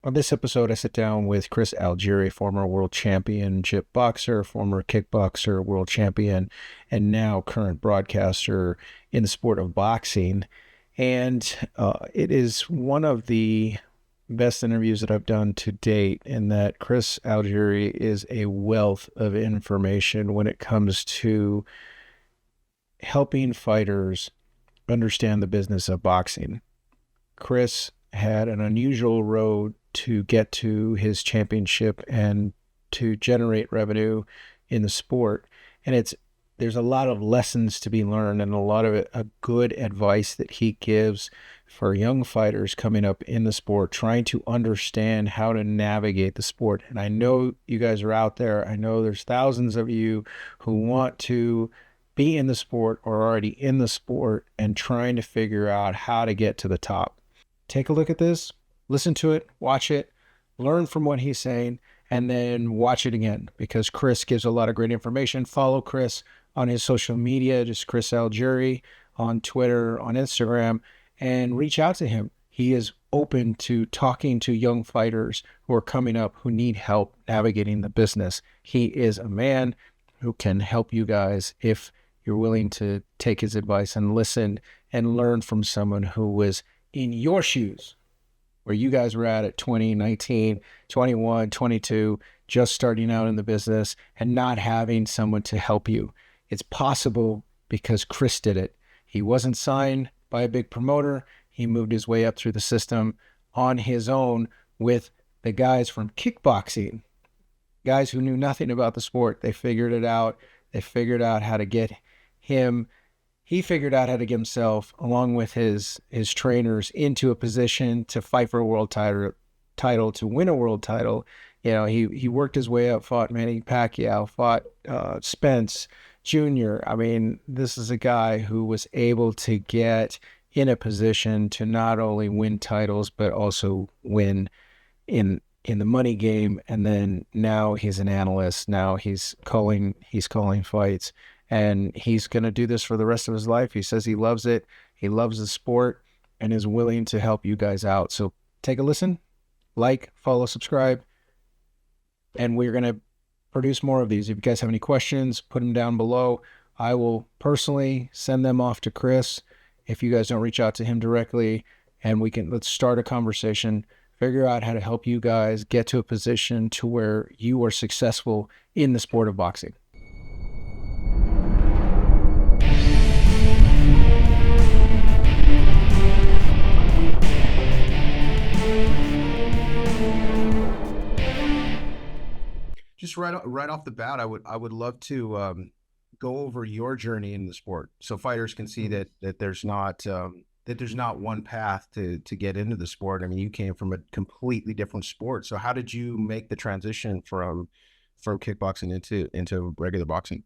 On this episode, I sit down with Chris Algeri, former world championship boxer, former kickboxer, world champion, and now current broadcaster in the sport of boxing. And it is one of the best interviews that I've done to date, in that Chris Algeri is a wealth of information when it comes to helping fighters understand the business of boxing. Chris had an unusual road to get to his championship and to generate revenue in the sport. And there's a lot of lessons to be learned, and a lot of a good advice that he gives for young fighters coming up in the sport, trying to understand how to navigate the sport. And I know you guys are out there. I know there's thousands of you who want to be in the sport or already in the sport and trying to figure out how to get to the top. Take a look at this, listen to it, watch it, learn from what he's saying, and then watch it again, because Chris gives a lot of great information. Follow Chris on his social media, just Chris Algeri on Twitter, on Instagram, and reach out to him. He is open to talking to young fighters who are coming up who need help navigating the business. He is a man who can help you guys if you're willing to take his advice and listen and learn from someone who was in your shoes, where you guys were at 20, 19, 21, 22, just starting out in the business and not having someone to help you. It's possible because Chris did it. He wasn't signed by a big promoter. He moved his way up through the system on his own with the guys from kickboxing, guys who knew nothing about the sport. They figured it out. They figured out how to get him. He figured out how to get himself, along with his trainers, into a position to fight for a world title, to win a world title. You know, he worked his way up, fought Manny Pacquiao, fought Spence Jr. I mean, this is a guy who was able to get in a position to not only win titles, but also win in the money game. And then now he's an analyst. Now he's calling fights. And he's going to do this for the rest of his life. He says he loves it. He loves the sport and is willing to help you guys out. So take a listen, like, follow, subscribe, and we're going to produce more of these. If you guys have any questions, put them down below. I will personally send them off to Chris if you guys don't reach out to him directly, and let's start a conversation, figure out how to help you guys get to a position to where you are successful in the sport of boxing. Just right off the bat, I would love to go over your journey in the sport, so fighters can see that there's not one path to get into the sport. I mean, you came from a completely different sport. So how did you make the transition from kickboxing into regular boxing?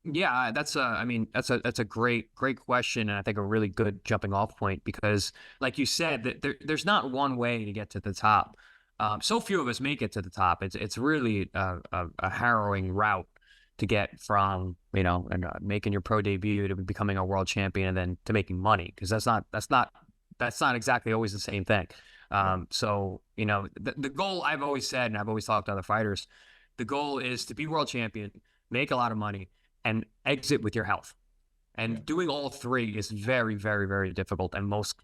Yeah, that's a great question, and I think a really good jumping off point because, like you said, that there's not one way to get to the top. So few of us make it to the top. It's really a harrowing route to get from making your pro debut to becoming a world champion and then to making money, because that's not exactly always the same thing. So the goal, I've always said, and I've always talked to other fighters, the goal is to be world champion, make a lot of money, and exit with your health. And doing all three is very, very, very difficult. And most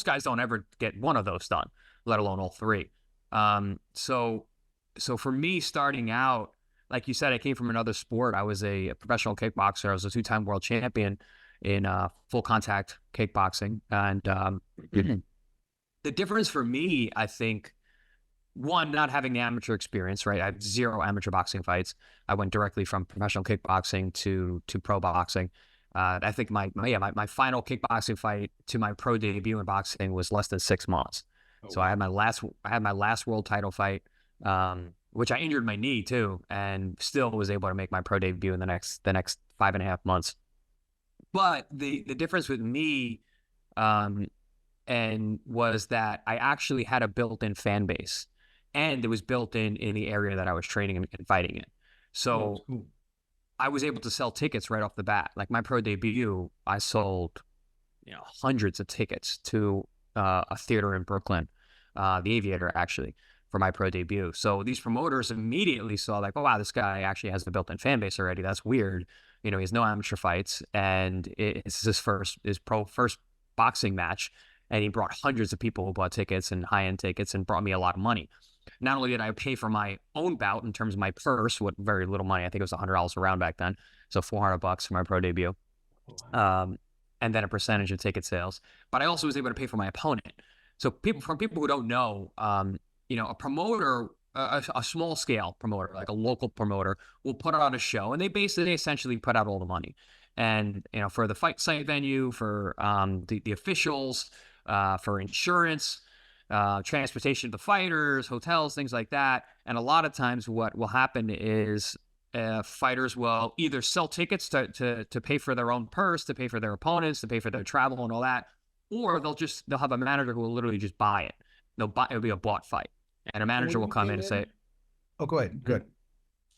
guys don't ever get one of those done, let alone all three. So for me, starting out, like you said, I came from another sport. I was a professional kickboxer. I was a two-time world champion in full contact kickboxing. And the difference for me, I think, one, not having the amateur experience, right? I have zero amateur boxing fights. I went directly from professional kickboxing to pro boxing. I think my final kickboxing fight to my pro debut in boxing was less than 6 months. Oh, so wow. I had my last world title fight, which I injured my knee too, and still was able to make my pro debut in the next 5.5 months. But the difference with me, and was that I actually had a built-in fan base, and it was built in the area that I was training and fighting in. So cool. I was able to sell tickets right off the bat. Like my pro debut, I sold hundreds of tickets to a theater in Brooklyn. the Aviator, actually, for my pro debut. So these promoters immediately saw like, oh wow, this guy actually has a built-in fan base already. That's weird. He has no amateur fights, and it's his first boxing match, and he brought hundreds of people who bought tickets and high-end tickets and brought me a lot of money. Not only did I pay for my own bout in terms of my purse, what very little money, I think it was $100 a round back then, so $400 for my pro debut, and then a percentage of ticket sales. But I also was able to pay for my opponent. So for people who don't know, a promoter, a small scale promoter, like a local promoter, will put on a show, and they essentially put out all the money. And for the fight site venue, for the officials, for insurance, transportation of the fighters, hotels, things like that. And a lot of times, what will happen is fighters will either sell tickets to pay for their own purse, to pay for their opponents, to pay for their travel and all that, or they'll have a manager who will literally just buy it. It'll be a bought fight, and a manager will come in and say, "Oh, go ahead, good."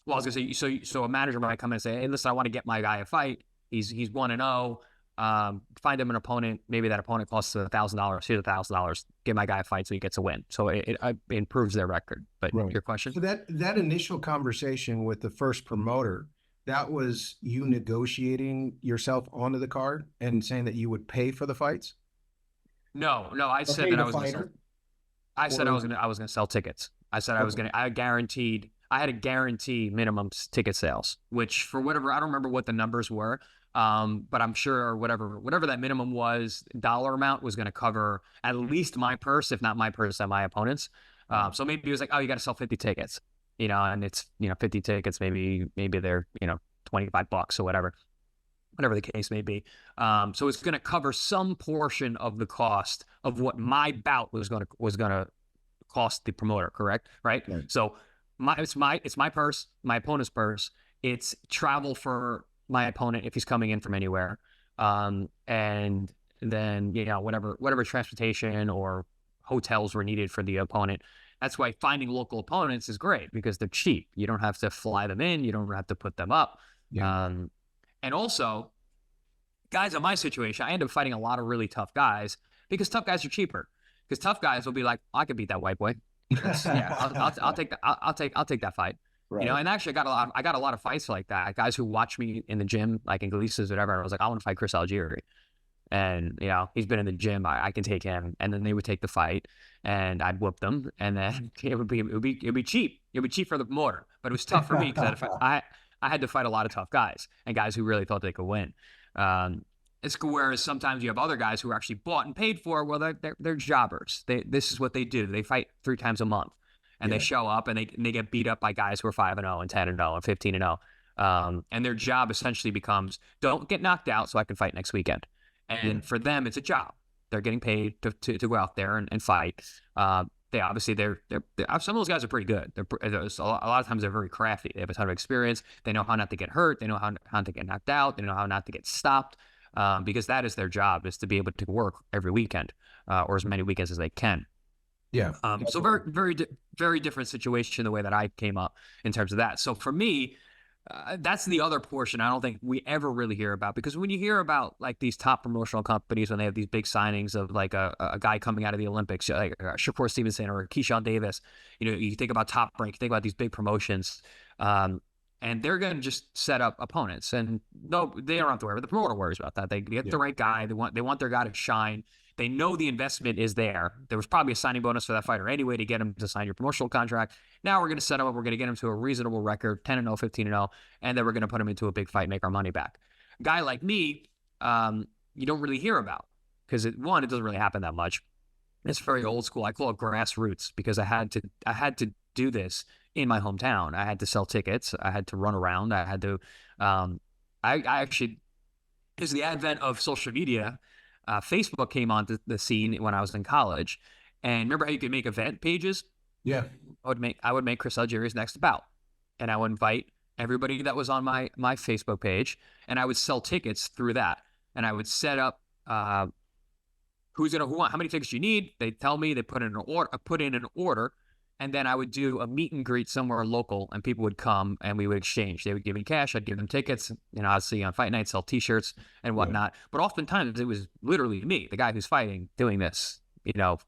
Well, I was gonna say, so a manager might come in and say, "Hey, listen, I want to get my guy a fight. He's 1-0. Find him an opponent. Maybe that opponent costs $1,000. Here's $1,000. Give my guy a fight so he gets a win." So it improves their record. But Right. Your question? So that initial conversation with the first promoter, that was you negotiating yourself onto the card and saying that you would pay for the fights? No. I said that I was gonna sell tickets. I said I had a guaranteed minimum ticket sales, which for whatever, I don't remember what the numbers were. But I'm sure whatever that minimum was, dollar amount was going to cover at least my purse, if not my purse and my opponent's. So maybe it was like, oh, you got to sell 50 tickets, and it's, 50 tickets, maybe they're, $25 or whatever the case may be. So it's going to cover some portion of the cost of what my bout was going to cost the promoter. Correct. Right. So it's my purse, my opponent's purse. It's travel for my opponent if he's coming in from anywhere, and then whatever transportation or hotels were needed for the opponent. That's why finding local opponents is great, because they're cheap. You don't have to fly them in, you don't have to put them up. And also, guys in my situation, I end up fighting a lot of really tough guys, because tough guys are cheaper. Because tough guys will be like, I could beat that white boy. I'll take that. I'll take that fight. Right. And actually I got a lot of fights like that. Guys who watch me in the gym, like in Galisa's, whatever. And I was like, I want to fight Chris Algeri. And, he's been in the gym. I can take him. And then they would take the fight, and I'd whoop them. And then it would be cheap. It would be cheap for the promoter, but it was tough for me, because I had to fight a lot of tough guys, and guys who really thought they could win. Whereas sometimes you have other guys who are actually bought and paid for. Well, they're jobbers. This is what they do. They fight 3 times a month. And they show up, and they get beat up by guys who are 5-0 and 10-0 and 15-0. And their job essentially becomes, don't get knocked out so I can fight next weekend. And for them, it's a job. They're getting paid to go out there and fight. They obviously, they're some of those guys are pretty good. A lot of times they're very crafty. They have a ton of experience. They know how not to get hurt. They know how not to get knocked out. They know how not to get stopped, because that is their job, is to be able to work every weekend, or as many weekends as they can. Yeah. So very, very, very different situation the way that I came up in terms of that. So for me, that's the other portion I don't think we ever really hear about, because when you hear about like these top promotional companies, when they have these big signings of like a guy coming out of the Olympics, like Shakur Stevenson or Keyshawn Davis, you think about Top Rank, you think about these big promotions, and they're going to just set up opponents, and no, they don't have to worry. But the promoter worries about that. They get the right guy. They want their guy to shine. They know the investment is there. There was probably a signing bonus for that fighter anyway to get him to sign your promotional contract. Now we're going to set him up. We're going to get him to a reasonable record, 10-0, 15-0, and then we're going to put him into a big fight, make our money back. A guy like me, you don't really hear about, because it doesn't really happen that much. It's very old school. I call it grassroots, because I had to do this in my hometown. I had to sell tickets. I had to run around. I had to. I actually, is the advent of social media. Facebook came onto the scene when I was in college, and remember how you could make event pages? Yeah. I would make Chris Algeri's next bout, and I would invite everybody that was on my Facebook page, and I would sell tickets through that, and I would set up how many tickets you need. They tell me, they put in an order, and then I would do a meet and greet somewhere local, and people would come, and we would exchange. They would give me cash, I'd give them tickets. I'd see on fight night, sell T-shirts and whatnot. But oftentimes it was literally me, the guy who's fighting, doing this,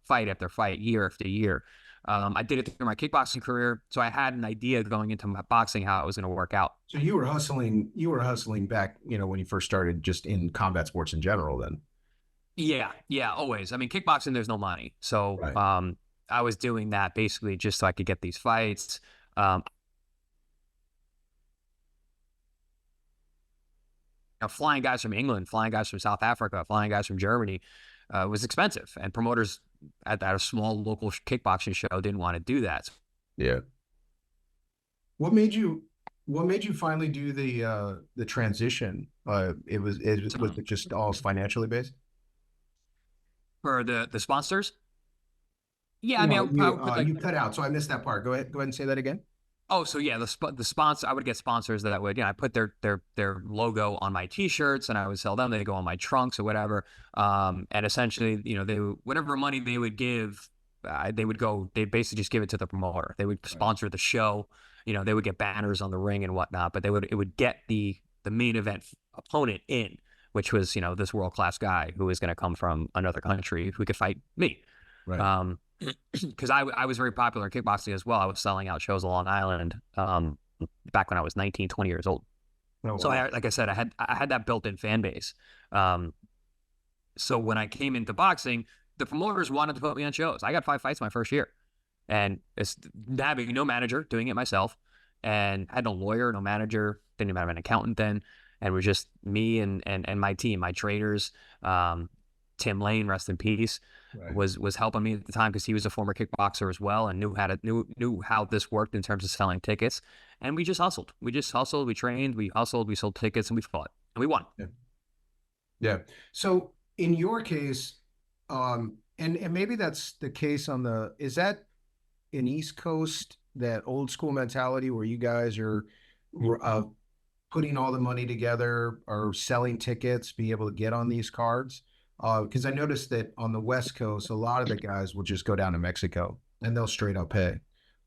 fight after fight, year after year. I did it through my kickboxing career, so I had an idea going into my boxing how it was going to work out. So you were hustling back, when you first started, just in combat sports in general then. Yeah, always. I mean, kickboxing, there's no money. So Right. I was doing that basically just so I could get these fights. Um, Flying guys from England, flying guys from South Africa, flying guys from Germany was expensive. And promoters at a small local kickboxing show didn't want to do that. Yeah. What made you finally do the transition? Was it just all financially based? For the sponsors. Yeah, I mean, No, I would put you cut out, so I missed that part. Go ahead and say that again. oh, so yeah, the sponsor, I would get sponsors that would, I put their logo on my T-shirts and I would sell them. They go on my trunks or whatever. And essentially, they whatever money they would give, they'd basically just give it to the promoter. They would sponsor the show. They would get banners on the ring and whatnot, but it would get the main event opponent in, which was, this world-class guy who was going to come from another country who could fight me. Right. Because I was very popular in kickboxing as well. I was selling out shows on Long Island back when I was 19, 20 years old. Oh, So wow. like I said, I had that built-in fan base. So when I came into boxing, the promoters wanted to put me on shows. I got 5 fights my first year, and it's having no manager, doing it myself, and had no lawyer, no manager, didn't even have an accountant then, and it was just me and my team, my traders. Tim Lane, rest in peace, Right. was helping me at the time because he was a former kickboxer as well and knew how this worked in terms of selling tickets. And we just hustled. We trained, we hustled, we sold tickets, and we fought, and we won. Yeah. Yeah. So in your case, and maybe that's the case is that an East Coast, that old school mentality where you guys are putting all the money together or selling tickets, be able to get on these cards? Because I noticed that on the West Coast, a lot of the guys will just go down to Mexico and they'll straight up pay.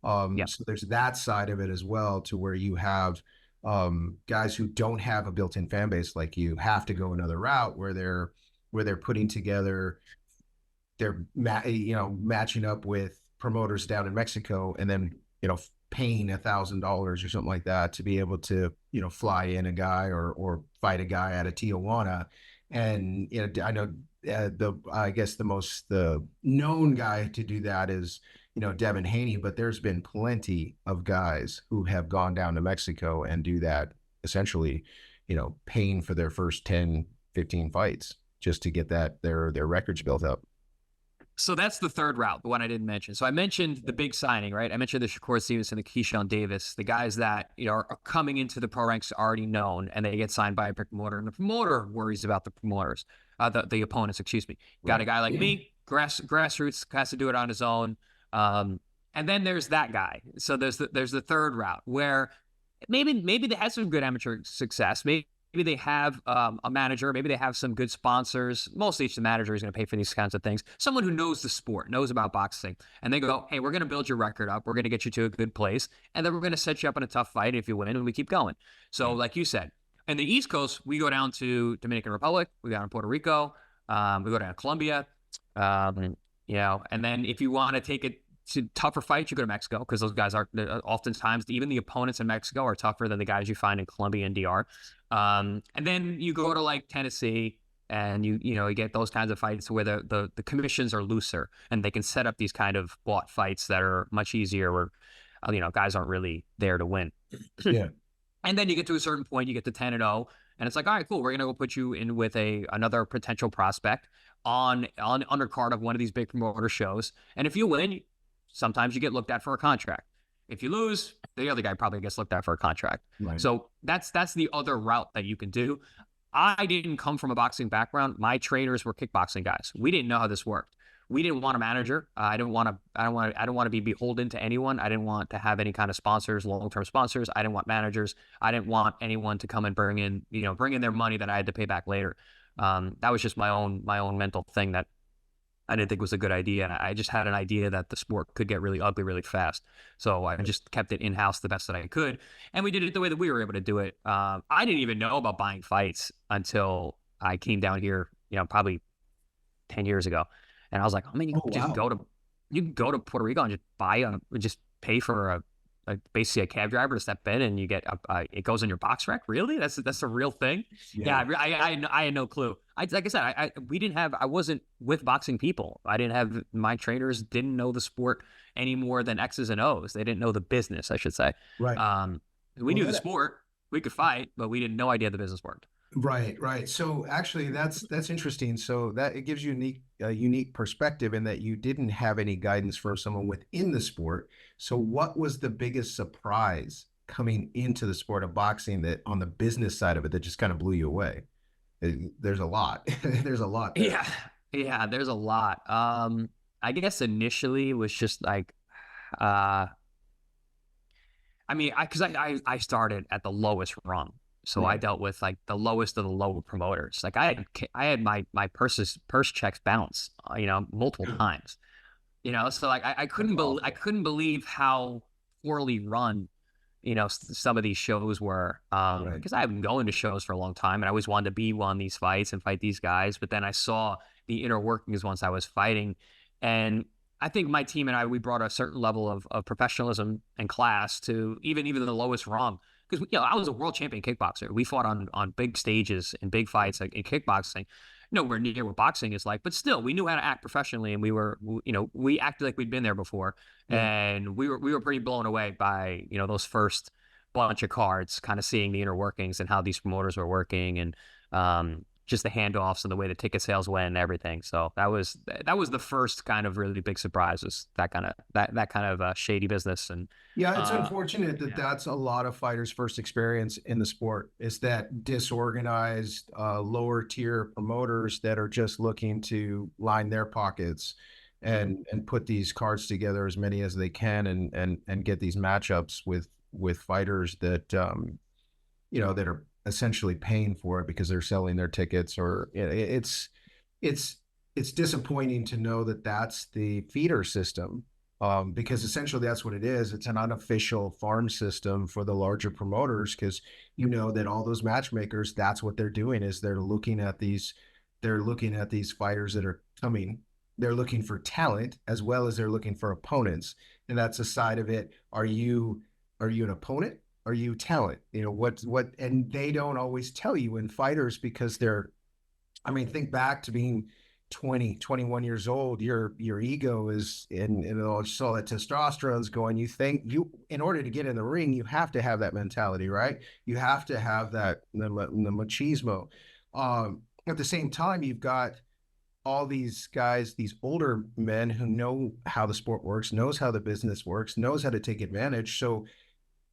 Yeah. So there's that side of it as well, to where you have guys who don't have a built-in fan base like you have to go another route where they're putting together, they're matching up with promoters down in Mexico, and then paying $1,000 or something like that to be able to fly in a guy or fight a guy out of Tijuana. And I know I guess the known guy to do that is Devin Haney, but there's been plenty of guys who have gone down to Mexico and do that, essentially paying for their first 10, 15 fights just to get their records built up. So that's the third route, the one I didn't mention. So I mentioned the big signing, right? I mentioned the Shakur Stevenson, the Keyshawn Davis, the guys that are coming into the pro ranks already known, and they get signed by a promoter, and the promoter worries about the promoters, the opponents, excuse me. Got a guy like me, grassroots, has to do it on his own, and then there's that guy. So there's the third route where maybe they had some good amateur success, maybe they have a manager. Maybe they have some good sponsors. Mostly the manager is going to pay for these kinds of things. Someone who knows the sport, knows about boxing. And they go, hey, we're going to build your record up. We're going to get you to a good place. And then we're going to set you up in a tough fight if you win, and we keep going. So like you said, in the East Coast, we go down to Dominican Republic. We go down to Puerto Rico. We go down to Colombia. And then if you want to take it to tougher fights, you go to Mexico, because those guys are oftentimes, even the opponents in Mexico are tougher than the guys you find in Colombia and DR. And then you go to like Tennessee, and you get those kinds of fights where the commissions are looser and they can set up these kind of bought fights that are much easier, where guys aren't really there to win. Yeah. And then you get to a certain point, you get to 10-0, and it's like, all right, cool, we're gonna go put you in with another potential prospect on undercard of one of these big promoter shows. And if you win, sometimes you get looked at for a contract. If you lose, the other guy probably gets looked at for a contract. Right. So that's the other route that you can do. I didn't come from a boxing background. My trainers were kickboxing guys. We didn't know how this worked. We didn't want a manager. I don't want to be beholden to anyone. I didn't want to have any kind of sponsors, long-term sponsors. I didn't want managers. I didn't want anyone to come and bring in their money that I had to pay back later. That was just my own mental thing that I didn't think was a good idea. And I just had an idea that the sport could get really ugly really fast. So I just kept it in-house the best that I could. And we did it the way that we were able to do it. I didn't even know about buying fights until I came down here, probably 10 years ago. And I was like, I mean, Oh, wow. you can go to Puerto Rico and just just pay for basically a cab driver to step in, and you get it goes in your box rec. Really? That's a real thing? Yeah. Yeah, I had no clue. Like I said, we didn't have, I wasn't with boxing people. I didn't have, my trainers didn't know the sport any more than X's and O's. They didn't know the business, I should say. Right. We Well, knew the that sport, we could fight, but we didn't no idea the business worked. Right, right. So actually, that's interesting. So that it gives you a unique perspective in that you didn't have any guidance from someone within the sport. So what was the biggest surprise coming into the sport of boxing that on the business side of it that just kind of blew you away? There's a lot. There's a lot there. Yeah, yeah. There's a lot. I guess initially it was just like, uh, I mean, I started at the lowest rung, so I Right. dealt with like the lowest of the lower promoters. Like I had my purse checks bounce, multiple times. So like That's I awful. couldn't believe how poorly run, some of these shows were. Right. Because I've been going to shows for a long time, and I always wanted to be on these fights and fight these guys. But then I saw the inner workings once I was fighting, and I think my team and we brought a certain level of professionalism and class to even the lowest rung. Because I was a world champion kickboxer. We fought on big stages and big fights like in kickboxing, nowhere near what boxing is like, but still we knew how to act professionally, and we acted like we'd been there before, Yeah. and we were pretty blown away by those first bunch of cards, kind of seeing the inner workings and how these promoters were working, and just the handoffs and the way the ticket sales went and everything. So that was the first kind of really big surprise, was that kind of shady business. And Yeah, it's uh unfortunate that yeah. that's a lot of fighters' first experience in the sport is that disorganized, lower tier promoters that are just looking to line their pockets Mhm. and put these cards together as many as they can and get these matchups with fighters that that are essentially paying for it because they're selling their tickets or it's it's disappointing to know that that's the feeder system because essentially that's what it is. It's an unofficial farm system for the larger promoters because you know that all those matchmakers, that's what they're doing is they're looking at these fighters that are coming. They're looking for talent as well as they're looking for opponents, and that's a side of it. Are you an opponent? Are you talent? And they don't always tell you in fighters because I mean, think back to being 20, 21 years old. Your ego is in all that testosterone's going. You think in order to get in the ring, you have to have that mentality, right? You have to have the machismo. At the same time, you've got all these guys, these older men who know how the sport works, knows how the business works, knows how to take advantage. So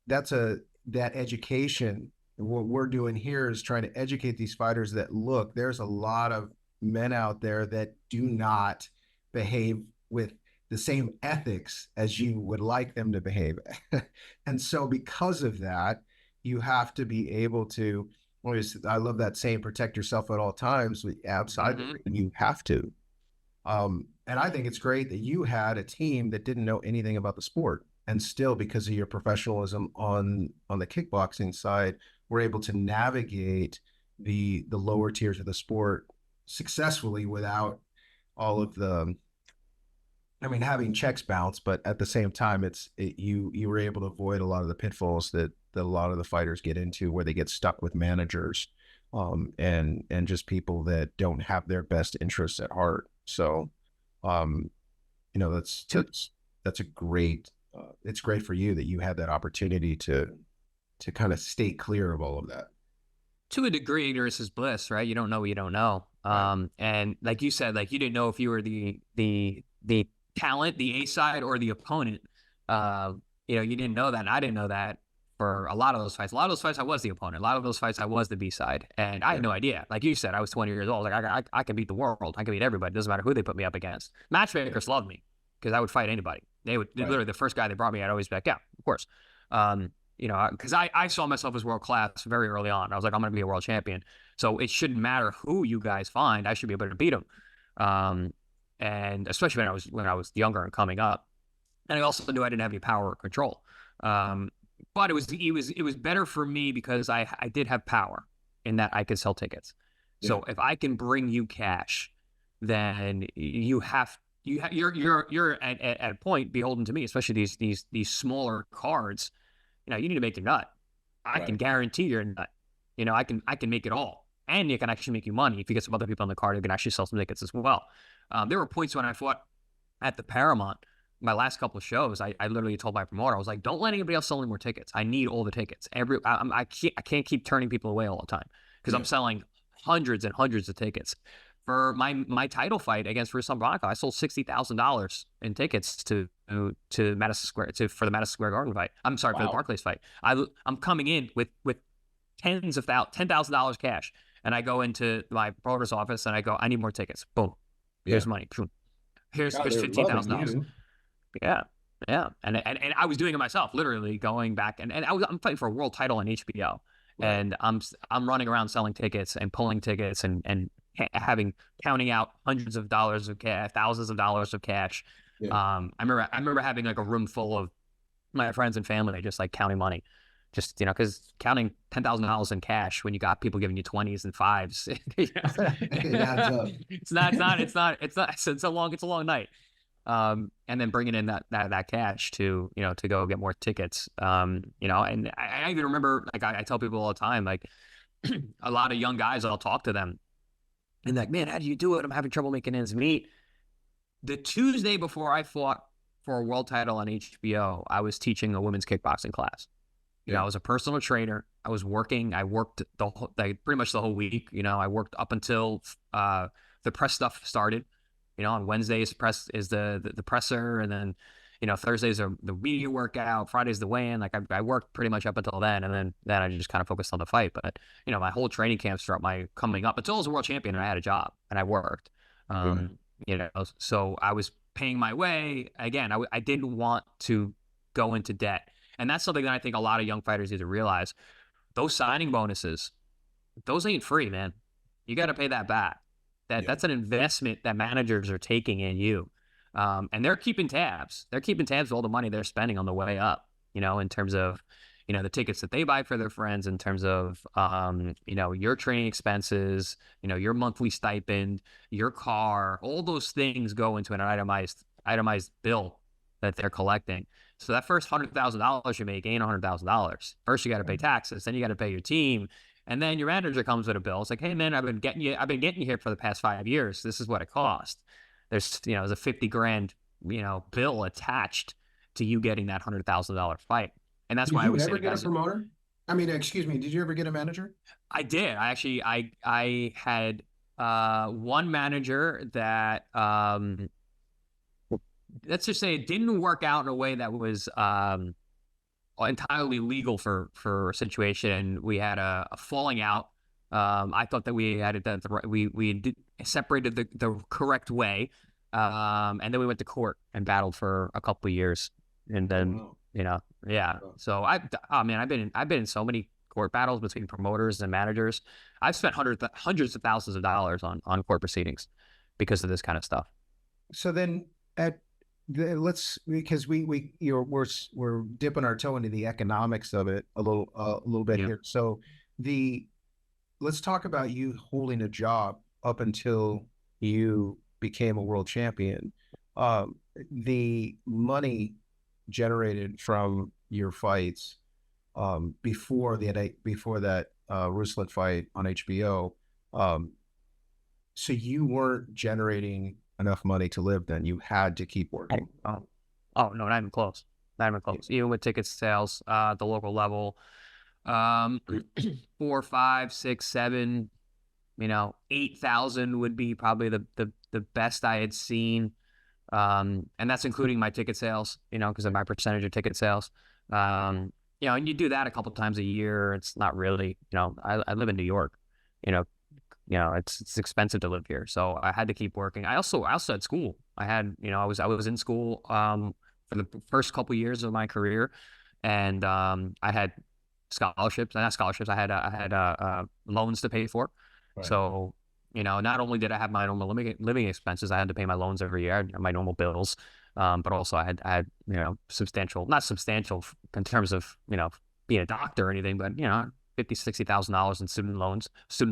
that's that education. What we're doing here is trying to educate these fighters that look, there's a lot of men out there that do not behave with the same ethics as you would like them to behave. And so because of that, you have to be able to, I love that saying, protect yourself at all times. Outside the Mhm. ring, you have to. And I think it's great that you had a team that didn't know anything about the sport, and still, because of your professionalism on the kickboxing side, were able to navigate the lower tiers of the sport successfully without all of the. I mean, having checks bounce, but at the same time, you were able to avoid a lot of the pitfalls that a lot of the fighters get into, where they get stuck with managers, and just people that don't have their best interests at heart. So, um, that's To that's a great. It's great for you that you had that opportunity to kind of stay clear of all of that. to a degree, ignorance is bliss, right? You don't know what you don't know. Right. And like you said, like you didn't know if you were the talent, the A side, or the opponent. You didn't know that, and I didn't know that for a lot of those fights. A lot of those fights, I was the opponent. A lot of those fights, I was the B side, and I Yeah. had no idea. Like you said, I was 20 years old. Like I can beat the world. I can beat everybody. It doesn't matter who they put me up against. Matchmakers loved me because I would fight anybody. They would Right. literally, the first guy they brought me, I'd always back out, of course. Um, because I saw myself as world class very early on. I was like, I'm going to be a world champion. So it shouldn't matter who you guys find. I should be able to beat them. Um, and especially when I was younger and coming up. And I also knew I didn't have any power or control. Um, but it was better for me because I did have power in that I could sell tickets. Yeah. So if I can bring you cash, then you're at a point beholden to me, especially these smaller cards. You need to make your nut. I can guarantee your nut. I can make it all, and it can actually make you money if you get some other people on the card who can actually sell some tickets as well. There were points when I fought at the Paramount, my last couple of shows, I literally told my promoter, I was like, don't let anybody else sell any more tickets. I need all the tickets. I can't keep turning people away all the time because I'm selling hundreds and hundreds of tickets. For my title fight against Ruslan Bronco, I sold $60,000 in tickets to Madison Square for the Madison Square Garden fight. I'm sorry, for the Barclays fight. I'm coming in with $10,000 cash, and I go into my promoter's office and I go, I need more tickets. Boom, here's money. Here's $15,000. Yeah. And I was doing it myself, literally going back and I'm fighting for a world title on HBO. Right. And I'm running around selling tickets and pulling tickets and counting out hundreds of dollars of cash, thousands of dollars of cash. Yeah. I remember having like a room full of my friends and family just like counting money. Just, because counting $10,000 in cash when you got people giving you 20s and 5s, it's a long night. And then bringing in that cash to go get more tickets. And I even remember, like I tell people all the time, like a lot of young guys, I'll talk to them and like, man, how do you do it? I'm having trouble making ends meet. The Tuesday before I fought for a world title on HBO, I was teaching a women's kickboxing class. I was a personal trainer. I worked pretty much the whole week. I worked up until the press stuff started. On Wednesdays, press is the presser, and then, Thursdays are the media workout, Fridays the weigh-in. Like I worked pretty much up until then, and then I just kind of focused on the fight. But my whole training camps throughout my coming up until I was a world champion, and I had a job and I worked. So I was paying my way. Again, I didn't want to go into debt. And that's something that I think a lot of young fighters need to realize. Those signing bonuses, those ain't free, man. You got to pay that back. That's an investment that managers are taking in you. And they're keeping tabs. They're keeping tabs of all the money they're spending on the way up, in terms of, the tickets that they buy for their friends, in terms of, your training expenses, your monthly stipend, your car, all those things go into an itemized bill that they're collecting. So that first $100,000 you make ain't $100,000. First, you got to pay taxes, then you got to pay your team, and then your manager comes with a bill. It's like, hey man, I've been getting you here for the past 5 years. This is what it cost. There's a $50,000 bill attached to you getting that $100,000 fight, and that's why I was saying. Did you ever get a promoter? I mean, excuse me, did you ever get a manager? I did. I had one manager that. Let's just say it didn't work out in a way that was entirely legal for a situation. We had a falling out. I thought that we had it done we separated the correct way, and then we went to court and battled for a couple of years, and then So I've been in so many court battles between promoters and managers. I've spent hundreds of thousands of dollars on court proceedings because of this kind of stuff. So then because we're dipping our toe into the economics of it a little bit here. So let's talk about you holding a job up until you became a world champion. The money generated from your fights before that Ruslan fight on HBO, so you weren't generating enough money to live, then you had to keep working. Oh no, not even close. Even with ticket sales, the local level, 4, 5, 6, 7, 8,000 would be probably the best I had seen. And that's including my ticket sales, because of my percentage of ticket sales. And you do that a couple times a year. It's not really, I live in New York, it's expensive to live here. So I had to keep working. I also had school. I was in school for the first couple of years of my career, and I had scholarships. And not scholarships. I had loans to pay for. Right. So not only did I have my normal living expenses, I had to pay my loans every year, my normal bills, but also I had not substantial in terms of being a doctor or anything, but $50,000-$60,000 in student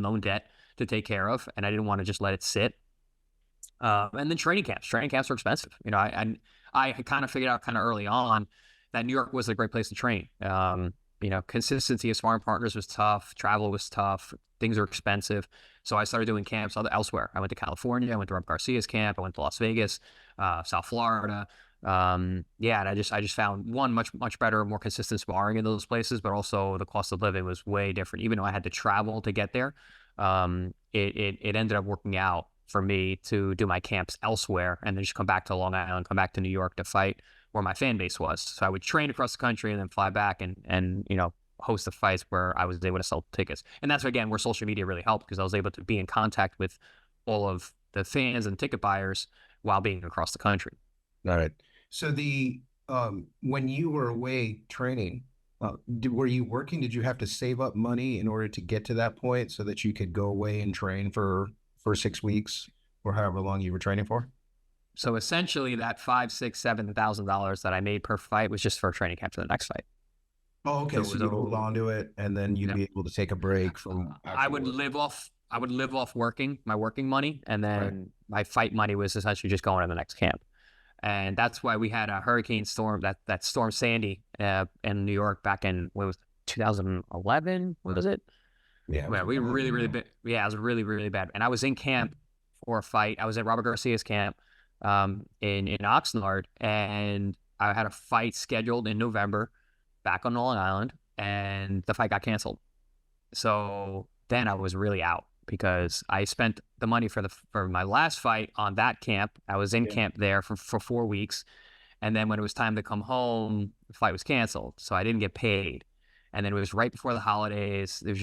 loan debt to take care of, and I didn't want to just let it sit. And then training camps. Training camps are expensive. You know, I kind of figured out kind of early on that New York was a great place to train. You know, consistency of sparring partners was tough. Travel was tough. Things are expensive. So I started doing camps elsewhere. I went to California. I went to Rob Garcia's camp. I went to Las Vegas, South Florida. Yeah, and I just found one much better, more consistent sparring in those places, but also the cost of living was way different. Even though I had to travel to get there, it ended up working out for me to do my camps elsewhere and then just come back to Long Island, come back to New York to fight where my fan base was. So I would train across the country and then fly back and you know, host the fights where I was able to sell tickets. And that's again where social media really helped, because I was able to be in contact with all of the fans and ticket buyers while being across the country. All right. So when you were away training, were you working? Did you have to save up money in order to get to that point so that you could go away and train for 6 weeks or however long you were training for? So essentially that $5,000, $6,000, $7,000 that I made per fight was just for a training camp for the next fight. Oh, okay. So you'd hold on to it and then you'd be able to take a break from I would live off working, my working money, and then my fight money was essentially just going to the next camp. And that's why we had a hurricane storm, that storm Sandy in New York back in, what was it, 2011? What was it? Yeah. Well, we really bad. Yeah, it was really, really bad. And I was in camp for a fight. I was at Robert Garcia's camp in Oxnard, and I had a fight scheduled in November back on Long Island, and the fight got canceled. So then I was really out because I spent the money for my last fight on that camp. I was in camp there for 4 weeks. And then when it was time to come home, the fight was canceled. So I didn't get paid. And then it was right before the holidays. There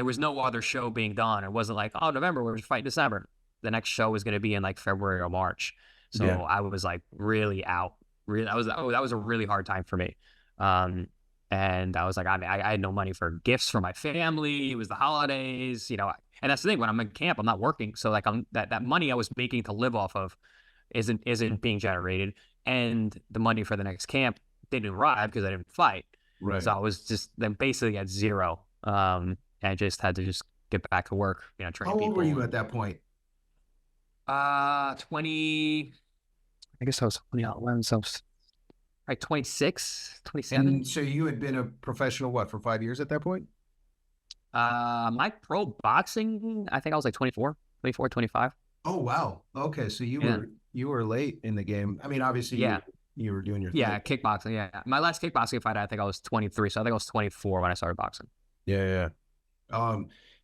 was no other show being done. It wasn't like, oh, November, we're fighting December. The next show was going to be in like February or March. So I was like really out. That was a really hard time for me. And I was like, I had no money for gifts for my family. It was the holidays, you know. And that's the thing. When I'm in camp, I'm not working. So like that money I was making to live off of isn't being generated. And the money for the next camp didn't arrive because I didn't fight. Right. So I was just then basically at zero. And I just had to just get back to work, you know, train people. How old were you at that point? 20, I guess I was 21, so like 26, 27. And so you had been a professional, for 5 years at that point? My pro boxing, I think I was like 24, 25. Oh, wow. Okay. So you were late in the game. I mean, obviously you were doing your thing. Yeah, kickboxing. Yeah. My last kickboxing fight, I think I was 23. So I think I was 24 when I started boxing. Yeah.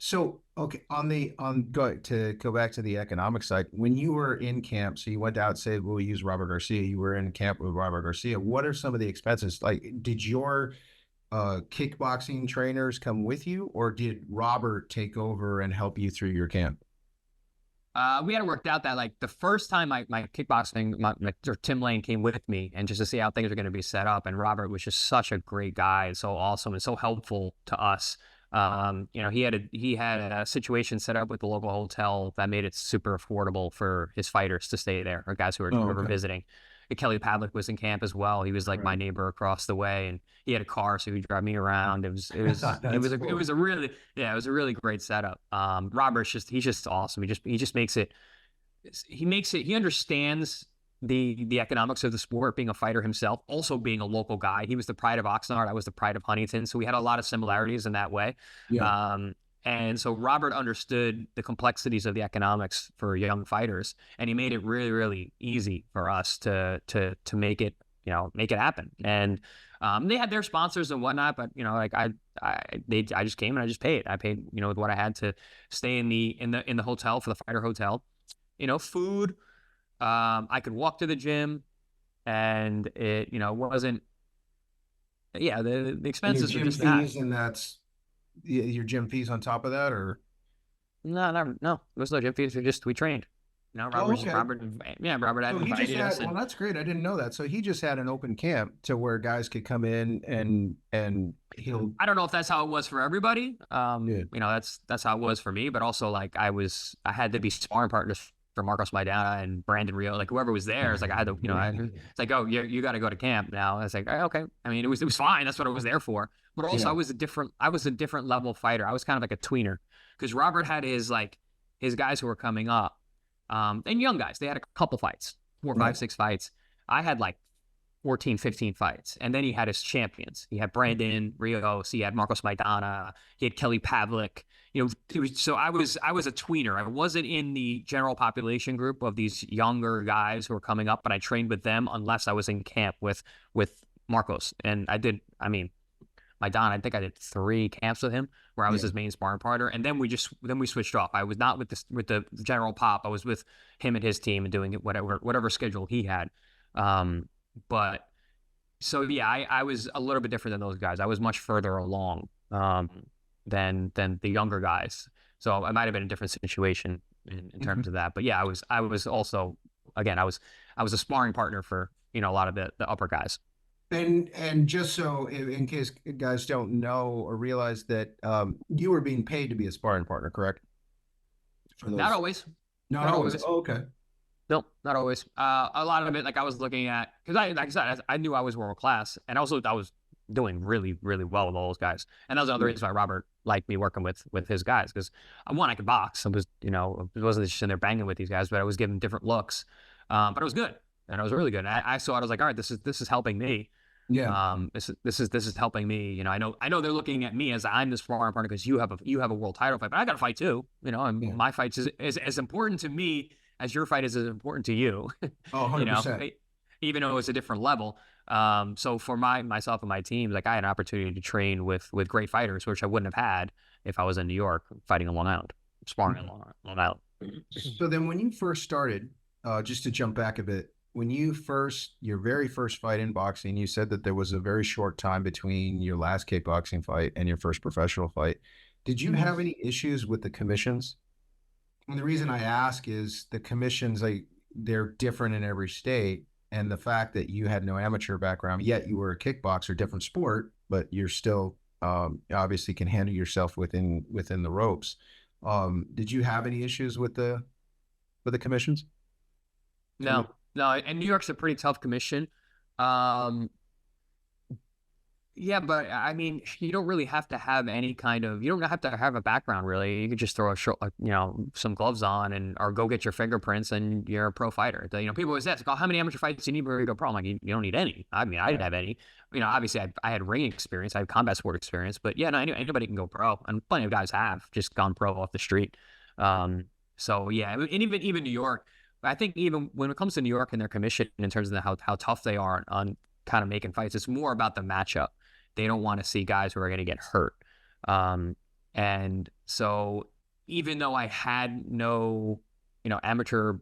So, okay, go back to the economic side. When you were in camp, so you went out, say, we'll use Robert Garcia. You were in camp with Robert Garcia. What are some of the expenses? Like, did your kickboxing trainers come with you, or did Robert take over and help you through your camp? We had it worked out that like the first time my kickboxing, or Tim Lane came with me, and just to see how things are going to be set up. And Robert was just such a great guy and so awesome and so helpful to us. You know, he had a situation set up with the local hotel that made it super affordable for his fighters to stay there, or guys who were visiting. And Kelly Pavlik was in camp as well. He was like my neighbor across the way, and he had a car, so he'd drive me around. It was a really great setup. Robert's he's just awesome. He understands the economics of the sport, being a fighter himself, also being a local guy. He was the pride of Oxnard. I was the pride of Huntington. So we had a lot of similarities in that way. Yeah. And so Robert understood the complexities of the economics for young fighters, and he made it really, really easy for us to make it, you know, make it happen. And they had their sponsors and whatnot, but you know, like I just came and I just paid. I paid, you know, with what I had to stay in the hotel, for the fighter hotel, you know, food. I could walk to the gym, and it, you know, wasn't, the expenses were just that. And that's your gym fees on top of that, or? No, there was no gym fees. We trained. You know, Robert had invited us. Well, that's great. I didn't know that. So he just had an open camp to where guys could come in and he'll. I don't know if that's how it was for everybody. You know, that's how it was for me. But also, like, I had to be sparring partners for Marcos Maidana and Brandon Rio, like whoever was there. It's like I had to, you know, it's like, oh, you got to go to camp now. I was like, okay. I mean, it was fine. That's what I was there for. But also, I was a different level fighter. I was kind of like a tweener, because Robert had his guys who were coming up, And young guys, they had a couple fights, 4, 5, 6 fights. I had like 14, 15 fights. And then he had his champions. He had Brandon Rios. He had Marcos Maidana. He had Kelly Pavlik. So I was a tweener. I wasn't in the general population group of these younger guys who were coming up, but I trained with them unless I was in camp with Marcos. And Maidana, I think I did 3 camps with him where I was his main sparring partner. And then we switched off. I was not with the general pop. I was with him and his team and doing it whatever schedule he had. But so yeah, I was a little bit different than those guys. I was much further along than the younger guys. So I might have been in a different situation in terms of that. But yeah, I was also, again, I was a sparring partner for a lot of the upper guys. And just so in case guys don't know or realize that you were being paid to be a sparring partner, correct? Not always. Not always. Oh, okay. No, not always. A lot of it, like I was looking at, because like I said, I knew I was world class, and also I was doing really, really well with all those guys. And that was another reason why Robert liked me working with his guys, because I could box. I was, I wasn't just in there banging with these guys, but I was giving different looks. But it was good, and I was really good. And I saw it. I was like, all right, this is helping me. Yeah. This is helping me. I know they're looking at me as I'm the sparring partner because you have a world title fight, but I got a fight too. And my fight is as important to me as your fight is as important to you. Oh, 100%. Even though it's a different level. So for myself and my team, like I had an opportunity to train with great fighters, which I wouldn't have had if I was in New York fighting in Long Island, sparring in Long Island. So then when you first started, just to jump back a bit, when your very first fight in boxing, you said that there was a very short time between your last kickboxing fight and your first professional fight. Did you have any issues with the commissions? And the reason I ask is the commissions, they're different in every state. And the fact that you had no amateur background, yet you were a kickboxer, different sport, but you're still obviously can handle yourself within the ropes. Did you have any issues with the commissions? No, and New York's a pretty tough commission. Yeah, but I mean, you don't really have to have you don't have to have a background really. You could just throw some gloves on or go get your fingerprints and you're a pro fighter. People always ask, how many amateur fights do you need before you go pro? I'm like, you don't need any. I mean, I didn't have any. Obviously I had ring experience, I have combat sport experience, but yeah, no, anybody can go pro, and plenty of guys have just gone pro off the street. So yeah, and even New York, I think even when it comes to New York and their commission in terms of how tough they are on kind of making fights, it's more about the matchup. They don't want to see guys who are going to get hurt. And so even though I had no, amateur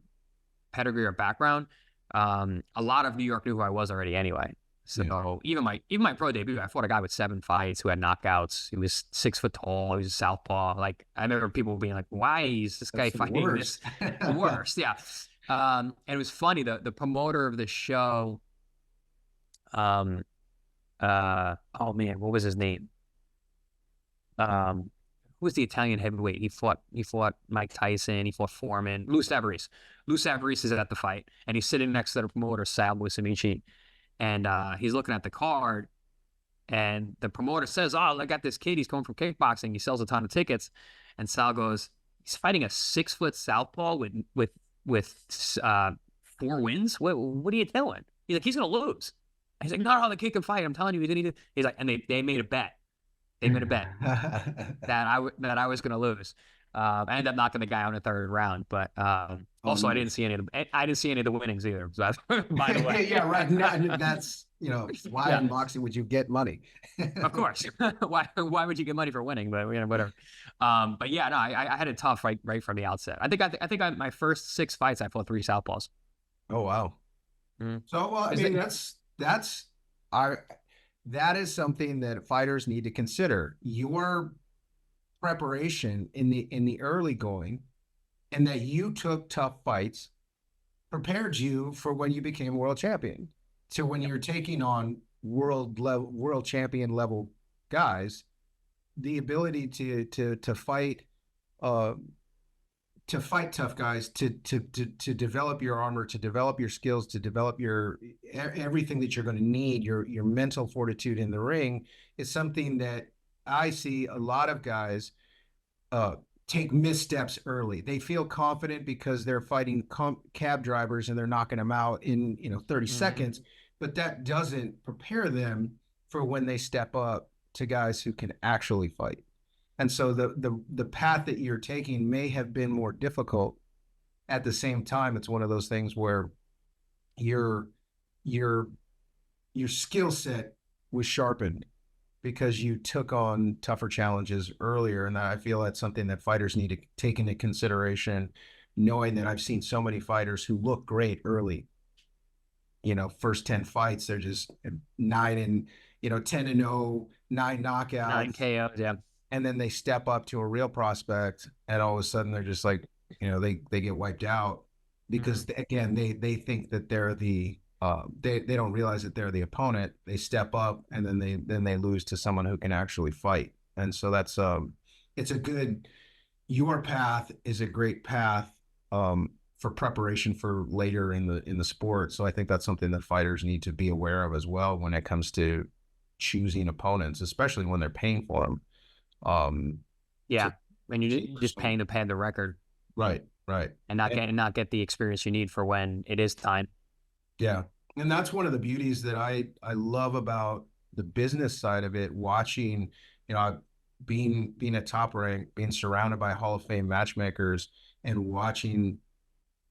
pedigree or background, a lot of New York knew who I was already anyway. So even my pro debut, I fought a guy with 7 fights who had knockouts. He was 6 foot tall. He was a southpaw. Like I remember people being like, "Why is this guy fighting this?" The worst, yeah. And it was funny. The promoter of the show, oh man, what was his name? Who was the Italian heavyweight? He fought Mike Tyson. He fought Foreman. Lou Savarese. Lou Savarese is at the fight, and he's sitting next to the promoter, Sal Musamici. And he's looking at the card, and the promoter says, "Oh, I got this kid. He's coming from kickboxing. He sells a ton of tickets." And Sal goes, "He's fighting a 6 foot southpaw with 4 wins. What are you doing?" He's like, "He's gonna lose." He's like, "No, the kid can fight. I'm telling you, he didn't." He's like, and they made a bet. They made a bet that I was gonna lose. I ended up knocking the guy out in the 3rd round, but also I didn't see any of the winnings either. So by the way, yeah, right. No, that's why in boxing would you get money? Of course, why would you get money for winning? But whatever. But yeah, no, I had it tough right from the outset. I think my first 6 fights I fought 3 southpaws. Oh wow. Mm-hmm. So I mean that is something that fighters need to consider. Your preparation in the early going, and that you took tough fights, prepared you for when you became world champion. So when you're taking on world champion level guys, the ability to fight tough guys, to develop your armor, to develop your skills, to develop your everything that you're going to need, your mental fortitude in the ring, is something that I see a lot of guys take missteps early. They feel confident because they're fighting cab drivers and they're knocking them out in 30 seconds, but that doesn't prepare them for when they step up to guys who can actually fight. And so the path that you're taking may have been more difficult. At the same time, it's one of those things where your your skill set was sharpened because you took on tougher challenges earlier. And I feel that's something that fighters need to take into consideration, knowing that I've seen so many fighters who look great early. First 10 fights, they're just 10-0, 9 knockouts, 9 KOs, yeah. And then they step up to a real prospect, and all of a sudden they're just like, they get wiped out because again, they think that they're the they don't realize that they're the opponent. They step up and then they lose to someone who can actually fight. And so that's it's a good, your path is a great path for preparation for later in the sport. So I think that's something that fighters need to be aware of as well when it comes to choosing opponents, especially when they're paying for them. Yeah, and you're just paying to pad the record, right, and not get the experience you need for when it is time. Yeah, and that's one of the beauties that I love about the business side of it. Watching, being at Top Rank, being surrounded by Hall of Fame matchmakers, and watching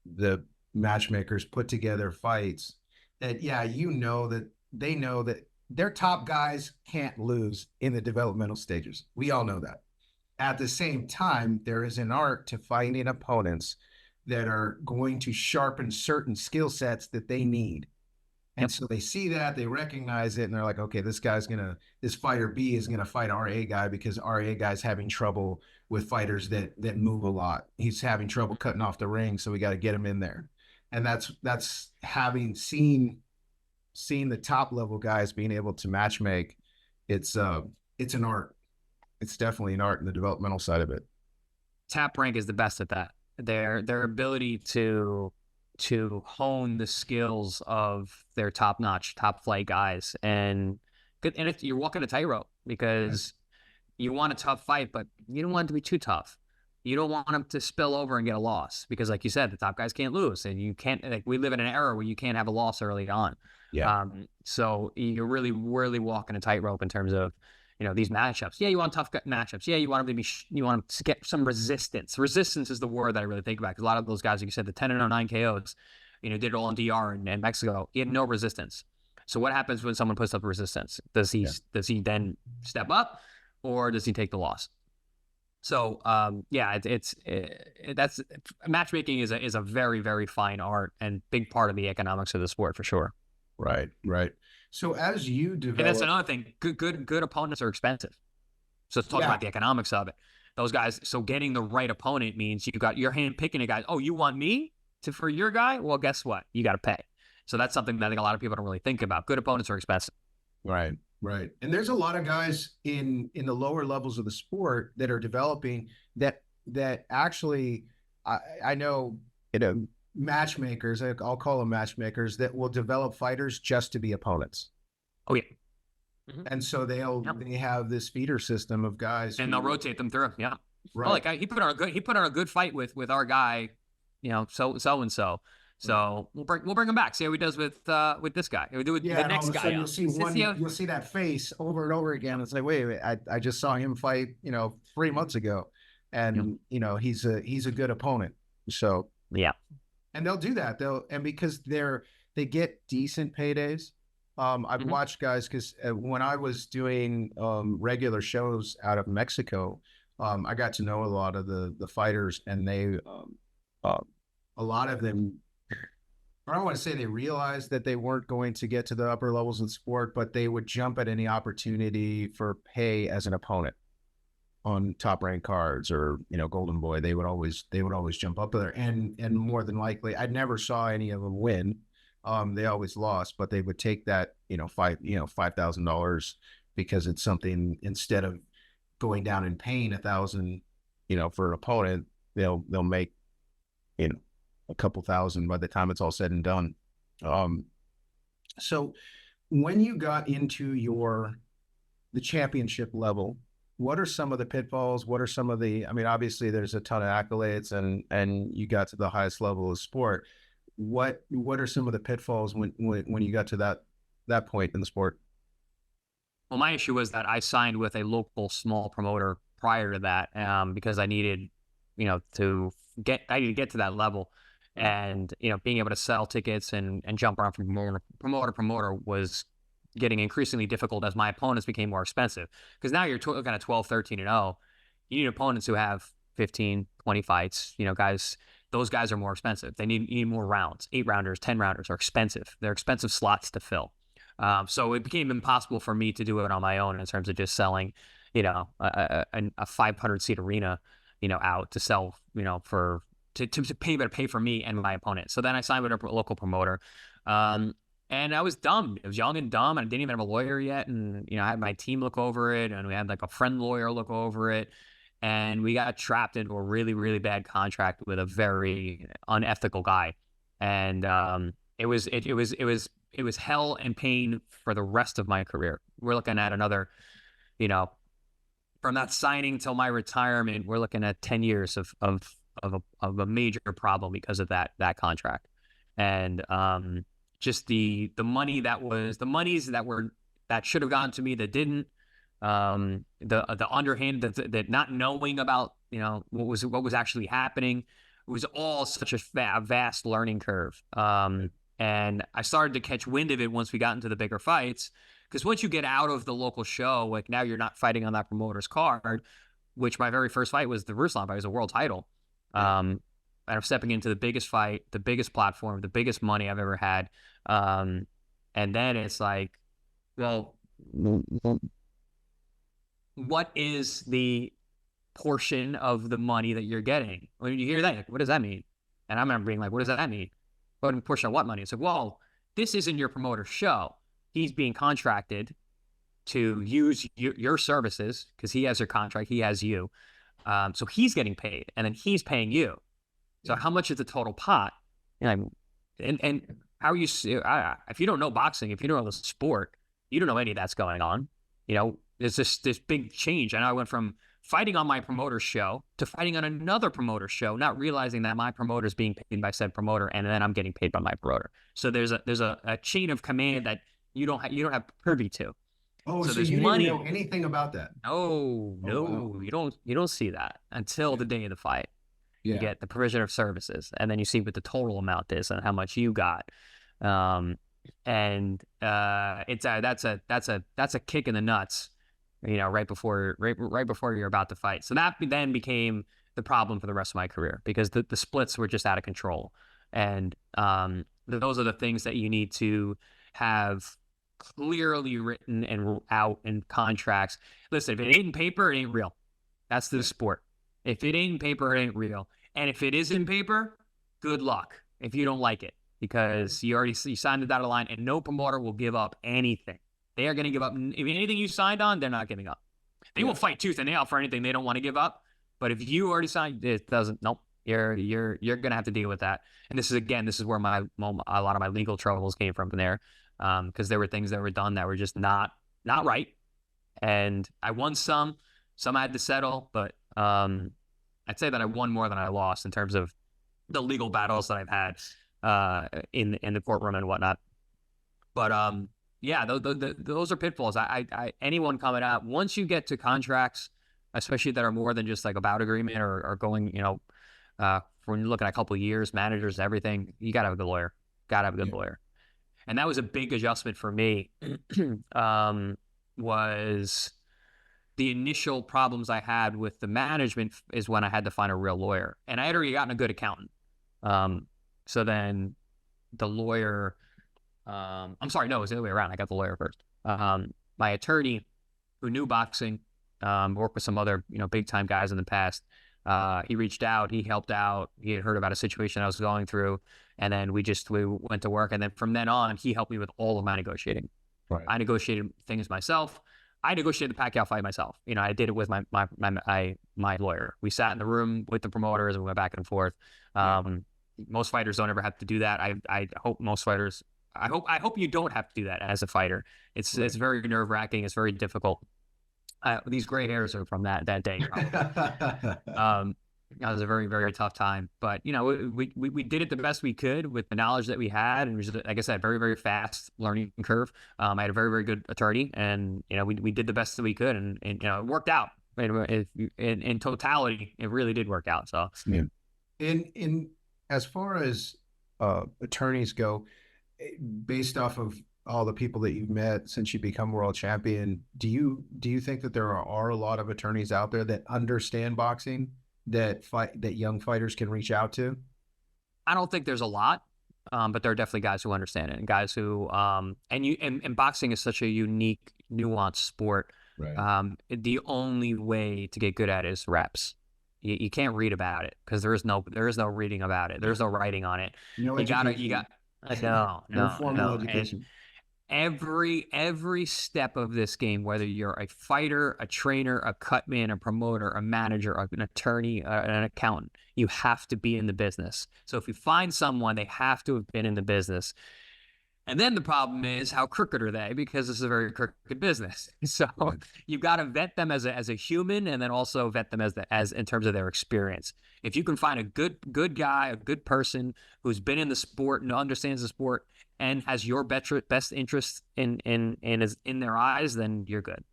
the matchmakers put together fights. That that they know that their top guys can't lose in the developmental stages. We all know that. At the same time, there is an art to finding opponents that are going to sharpen certain skill sets that they need. And so they see that, they recognize it, and they're like, okay, this fighter B is going to fight our A guy because our A guy's having trouble with fighters that move a lot. He's having trouble cutting off the ring, so we got to get him in there. And that's having seen the top level guys being able to match make. It's an art. It's definitely an art in the developmental side of it. Top Rank is the best at that. Their ability to hone the skills of their top-notch, top-flight guys. And you're walking a tightrope because you want a tough fight, but you don't want it to be too tough. You don't want them to spill over and get a loss because, like you said, the top guys can't lose, and you can't. We live in an era where you can't have a loss early on. Yeah. So you're really walking a tightrope in terms of these matchups. Yeah, you want tough matchups. Yeah, you want them to be. You want them to get some resistance. Resistance is the word that I really think about because a lot of those guys, like you said, the 10-0, 9 KOs, did it all in DR and Mexico. He had no resistance. So what happens when someone puts up resistance? Does he then step up, or does he take the loss? So that's matchmaking is a very, very fine art and big part of the economics of the sport for sure. Right. So as you develop, and that's another thing. Good opponents are expensive. So let's talk about the economics of it. Those guys. So getting the right opponent means you're hand picking a guy. Oh, you want me for your guy? Well, guess what? You got to pay. So that's something that I think a lot of people don't really think about. Good opponents are expensive. Right. And there's a lot of guys in the lower levels of the sport that are developing that actually I know matchmakers, I'll call them matchmakers, that will develop fighters just to be opponents. Oh yeah. And so they have this feeder system of guys, and they'll rotate them through. Yeah. Right. Well, like he put on a good fight with our guy, so and so. So we'll bring him back. See how he does with this guy. We'll do with the next guy. You'll see that face over and over again. It's like, wait, I just saw him fight, 3 months ago, and he's a good opponent. So yeah, and they'll do that. Because they get decent paydays. I've watched guys because when I was doing regular shows out of Mexico, I got to know a lot of the fighters, and they a lot of them. I don't want to say they realized that they weren't going to get to the upper levels of the sport, but they would jump at any opportunity for pay as an opponent on Top Rank cards or Golden Boy. They would always jump up there, and more than likely, I never saw any of them win. They always lost, but they would take that $5,000 because it's something, instead of going down and paying $1,000 for an opponent, they'll make a couple thousand by the time it's all said and done. So when you got into the championship level, what are some of the pitfalls? What are some of the, I mean, obviously there's a ton of accolades and you got to the highest level of sport. What are some of the pitfalls when you got to that point in the sport? Well, my issue was that I signed with a local small promoter prior to that, because I needed, I needed to get to that level, and being able to sell tickets and jump around from promoter to promoter was getting increasingly difficult as my opponents became more expensive. Because now you're looking at 12, 13, and 0. You need opponents who have 15, 20 fights. Guys, those guys are more expensive. You need more rounds. 8-rounders, 10-rounders are expensive. They're expensive slots to fill. So it became impossible for me to do it on my own in terms of just selling, a 500-seat arena, out to sell, to pay for me and my opponent. So then I signed with a local promoter. And I was dumb. I was young and dumb, and I didn't even have a lawyer yet. And, I had my team look over it, and we had like a friend lawyer look over it. And we got trapped into a really, really bad contract with a very unethical guy. And it was hell and pain for the rest of my career. We're looking at another, from that signing till my retirement, we're looking at 10 years of a major problem because of that contract. And just the monies that should have gone to me that didn't, the underhand, that not knowing about what was actually happening, it was all such a vast learning curve. And I started to catch wind of it once we got into the bigger fights, because once you get out of the local show, like now you're not fighting on that promoter's card, which my very first fight was the Ruslan fight, it was a world title. And I'm stepping into the biggest fight, the biggest platform, the biggest money I've ever had. And then it's like, well, what is the portion of the money that you're getting? When you hear that, like, what does that mean? And I remember being like, what does that mean? What portion of what money? It's like, well, this isn't your promoter's show. He's being contracted to use your services because he has your contract. He has you. So he's getting paid, and then he's paying you. So how much is the total pot? And how are you? If you don't know boxing, if you don't know the sport, you don't know any of that's going on. There's this big change, and I went from fighting on my promoter's show to fighting on another promoter's show, not realizing that my promoter is being paid by said promoter, and then I'm getting paid by my promoter. So there's a chain of command that you don't have privy to. Oh, so you didn't know anything about that? No, wow. You don't see that until the day of the fight. Yeah. You get the provision of services, and then you see what the total amount is and how much you got. And that's a kick in the nuts, right before you're about to fight. So that then became the problem for the rest of my career, because the splits were just out of control. And those are the things that you need to have clearly written and out in contracts. Listen, if it ain't in paper, it ain't real. That's the sport. If it ain't in paper, it ain't real. And if it is in paper, good luck if you don't like it, because you signed the dotted line, and no promoter will give up anything. They are going to give up. If anything you signed on, they're not giving up. They will fight tooth and nail for anything they don't want to give up. But if you already signed, it doesn't. Nope. You're going to have to deal with that. And this is where a lot of my legal troubles came from there, because there were things that were done that were just not right. And I won some I had to settle, but I'd say that I won more than I lost in terms of the legal battles that I've had in the courtroom and whatnot. But yeah, those are pitfalls. Anyone coming out, once you get to contracts, especially that are more than just like a bout agreement or going, when you're looking at a couple of years, managers, everything, you got to have a good lawyer. Got to have a good lawyer. And that was a big adjustment for me. Was the initial problems I had with the management is when I had to find a real lawyer, and I had already gotten a good accountant. So then the lawyer, I'm sorry, no, it was the other way around. I got the lawyer first. My attorney, who knew boxing, worked with some other, big time guys in the past. He reached out, he helped out. He had heard about a situation I was going through, and then we went to work. And then from then on, he helped me with all of my negotiating. Right. I negotiated things myself. I negotiated the Pacquiao fight myself. I did it with my lawyer. We sat in the room with the promoters and we went back and forth. Most fighters don't ever have to do that. I hope most fighters. I hope you don't have to do that as a fighter. It's very nerve-wracking. It's very difficult. These gray hairs are from that day. That was a very, very tough time, but we did it the best we could with the knowledge that we had, and it was, like I said, very, very fast learning curve. I had a very, very good attorney, and we did the best that we could, and it worked out. In totality, it really did work out. So yeah. In as far as attorneys go, based off of all the people that you've met since you become world champion, do you think that there are a lot of attorneys out there that understand boxing that young fighters can reach out to? I don't think there's a lot, but there are definitely guys who understand it, and guys who and boxing is such a unique, nuanced sport. Right. The only way to get good at it is reps. You can't read about it because there is no reading about it. There's no writing on it. No You got education. no formal education. Every step of this game, whether you're a fighter, a trainer, a cutman, a promoter, a manager, an attorney, an accountant, you have to be in the business. So if you find someone, they have to have been in the business. And then the problem is, how crooked are they? Because this is a very crooked business. So you've got to vet them as a human, and then also vet them as in terms of their experience. If you can find a good guy, a good person who's been in the sport and understands the sport and has your best interest in their eyes, then you're good.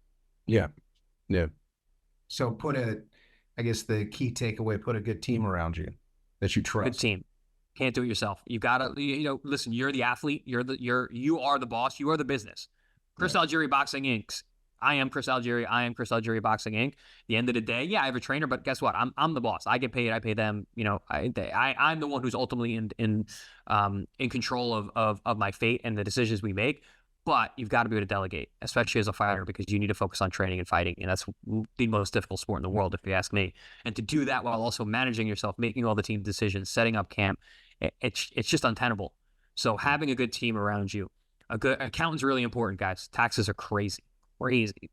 Yeah. Yeah. So I guess the key takeaway, put a good team around you that you trust. Good team. Can't do it yourself. You gotta, listen, you're the athlete. You are the boss. You are the business. Chris Algeri Boxing Inc. I am Chris Algeri. I am Chris Algeri Boxing Inc. At the end of the day, yeah, I have a trainer, but guess what? I'm the boss. I get paid. I pay them. I'm the one who's ultimately in control of my fate and the decisions we make. But you've got to be able to delegate, especially as a fighter, because you need to focus on training and fighting. And that's the most difficult sport in the world, if you ask me. And to do that while also managing yourself, making all the team decisions, setting up camp, it's just untenable. So having a good team around you, a good accountant's really important, guys. Taxes are crazy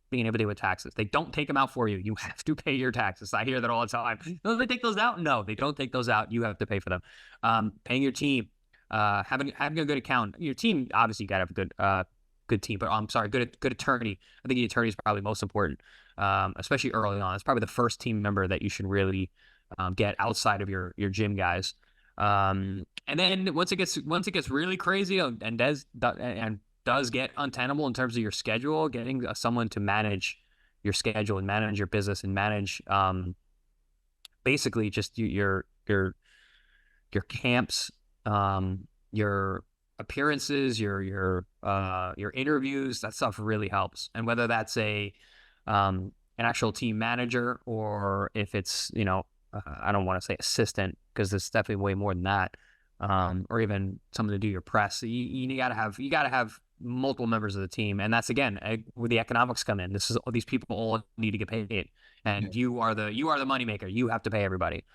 being able to deal with taxes. They don't take them out for you. You have to pay your taxes. I hear that all the time. No, they take those out. No, they don't take those out. You have to pay for them. Paying your team, having a good accountant. Your team, obviously, you got to have a good team, but I'm sorry, good attorney. I think the attorney is probably most important, especially early on. It's probably the first team member that you should really get outside of your gym guys. And then once it gets really crazy and does get untenable in terms of your schedule, getting someone to manage your schedule and manage your business and manage basically just your camps, your appearances, your interviews, that stuff really helps. And whether that's an actual team manager, or if it's I don't want to say assistant, because it's definitely way more than that, or even someone to do your press. You gotta have multiple members of the team, and that's again where the economics come in. These people all need to get paid, and you are the moneymaker. You have to pay everybody.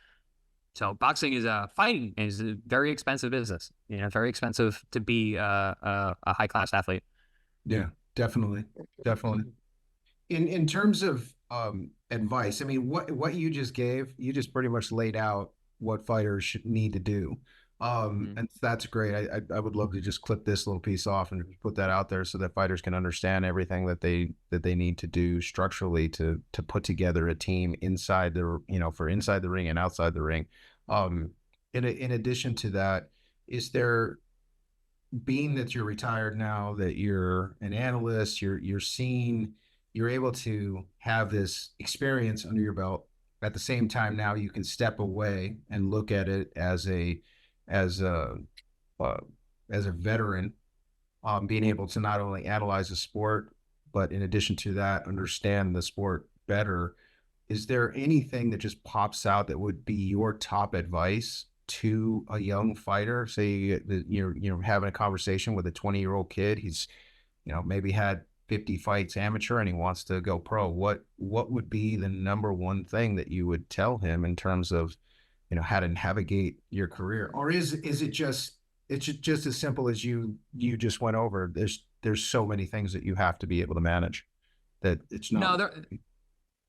So boxing fighting is a very expensive business. Very expensive to be a high class athlete. Yeah, definitely. In terms of advice, I mean, what you just gave, you just pretty much laid out what fighters should need to do. And that's great. I would love to just clip this little piece off and put that out there so that fighters can understand everything that they need to do structurally to put together a team inside for inside the ring and outside the ring. In addition to that, is there, being that you're retired now, that you're an analyst, you're able to have this experience under your belt. At the same time, now you can step away and look at it as a veteran, being able to not only analyze the sport, but in addition to that, understand the sport better. Is there anything that just pops out that would be your top advice to a young fighter? Say you're having a conversation with a 20-year-old kid. He's maybe had 50 fights amateur and he wants to go pro. What would be the number one thing that you would tell him in terms of how to navigate your career? Or is it just as simple as you just went over? There's so many things that you have to be able to manage that it's not. No,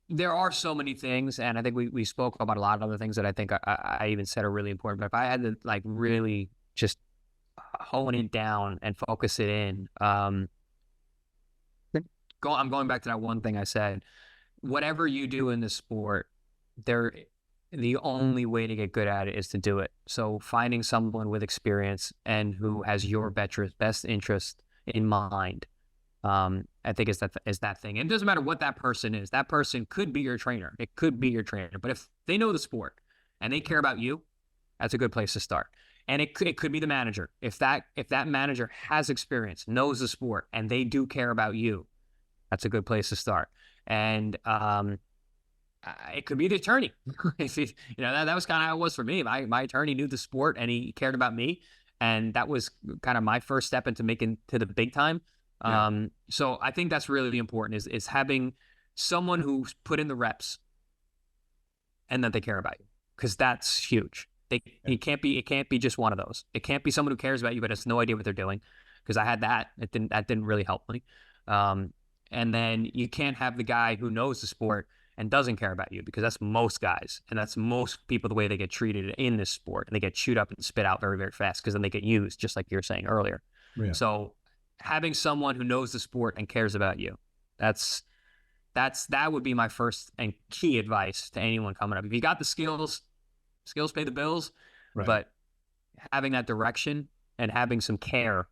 there are so many things, and I think we spoke about a lot of other things that I think I even said are really important. But if I had to really just hone it down and focus it in, I'm going back to that one thing I said. whatever you do in the sport, the only way to get good at it is to do it. So finding someone with experience and who has your best interest in mind, I think is that thing. And it doesn't matter what that person is. That person could be your trainer. It could be your trainer. But if they know the sport and they care about you, that's a good place to start. And it could be the manager. If that manager has experience, knows the sport, and they do care about you, that's a good place to start. And it could be the attorney. That was kind of how it was for me. My attorney knew the sport and he cared about me, and that was kind of my first step into making to the big time. Yeah. So I think that's really important is having someone who's put in the reps and that they care about you, because that's huge. It can't be just one of those. It can't be someone who cares about you but has no idea what they're doing, because I had that. That didn't really help me. And then you can't have the guy who knows the sport and doesn't care about you, because that's most guys, and that's most people the way they get treated in this sport, and they get chewed up and spit out very, very fast, because then they get used, just like you were saying earlier. Yeah. So having someone who knows the sport and cares about you, that would be my first and key advice to anyone coming up. If you got the skills pay the bills, right. But having that direction and having some care,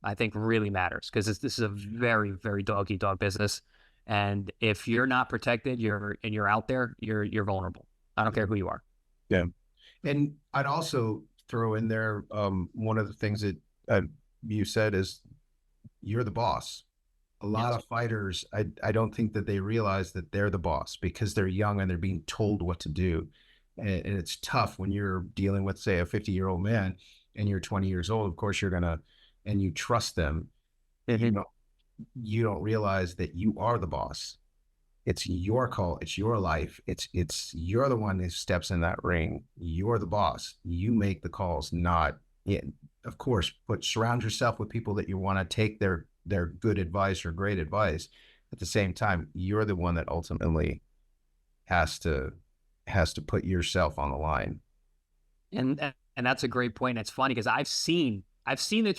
I think really matters, because this is a very, very dog-eat-dog business. And if you're not protected, you're out there, you're vulnerable. I don't care who you are. Yeah. And I'd also throw in there, one of the things that you said is you're the boss. A lot of fighters, I don't think that they realize that they're the boss, because they're young and they're being told what to do. And it's tough when you're dealing with, say, a 50-year-old man and you're 20 years old. Of course, and you trust them. Mm-hmm. You don't realize that you are the boss. It's your call. It's your life. You're the one who steps in that ring. You're the boss. You make the calls, not, of course, surround yourself with people that you want to take their good advice or great advice. At the same time, you're the one that ultimately has to put yourself on the line. And that's a great point. It's funny because I've seen the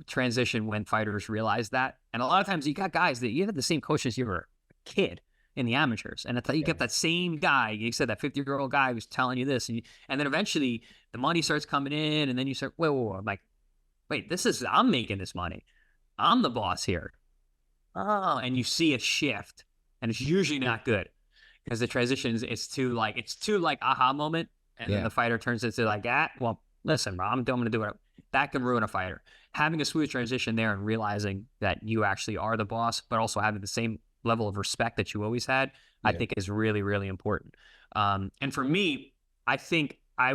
transition when fighters realize that. And a lot of times you got guys that you had the same coach as you were a kid in the amateurs. And you kept that same guy. You said that 50-year-old guy who's telling you this. And then eventually the money starts coming in, and then you start, wait. I'm like, wait, I'm making this money. I'm the boss here. Oh, and you see a shift, and it's usually not good, because the transitions, it's too aha moment. And then the fighter turns into like, well, listen, bro, I'm going to do it. That can ruin a fighter. Having a smooth transition there and realizing that you actually are the boss, but also having the same level of respect that you always had, I think is really, really important. And for me, I think I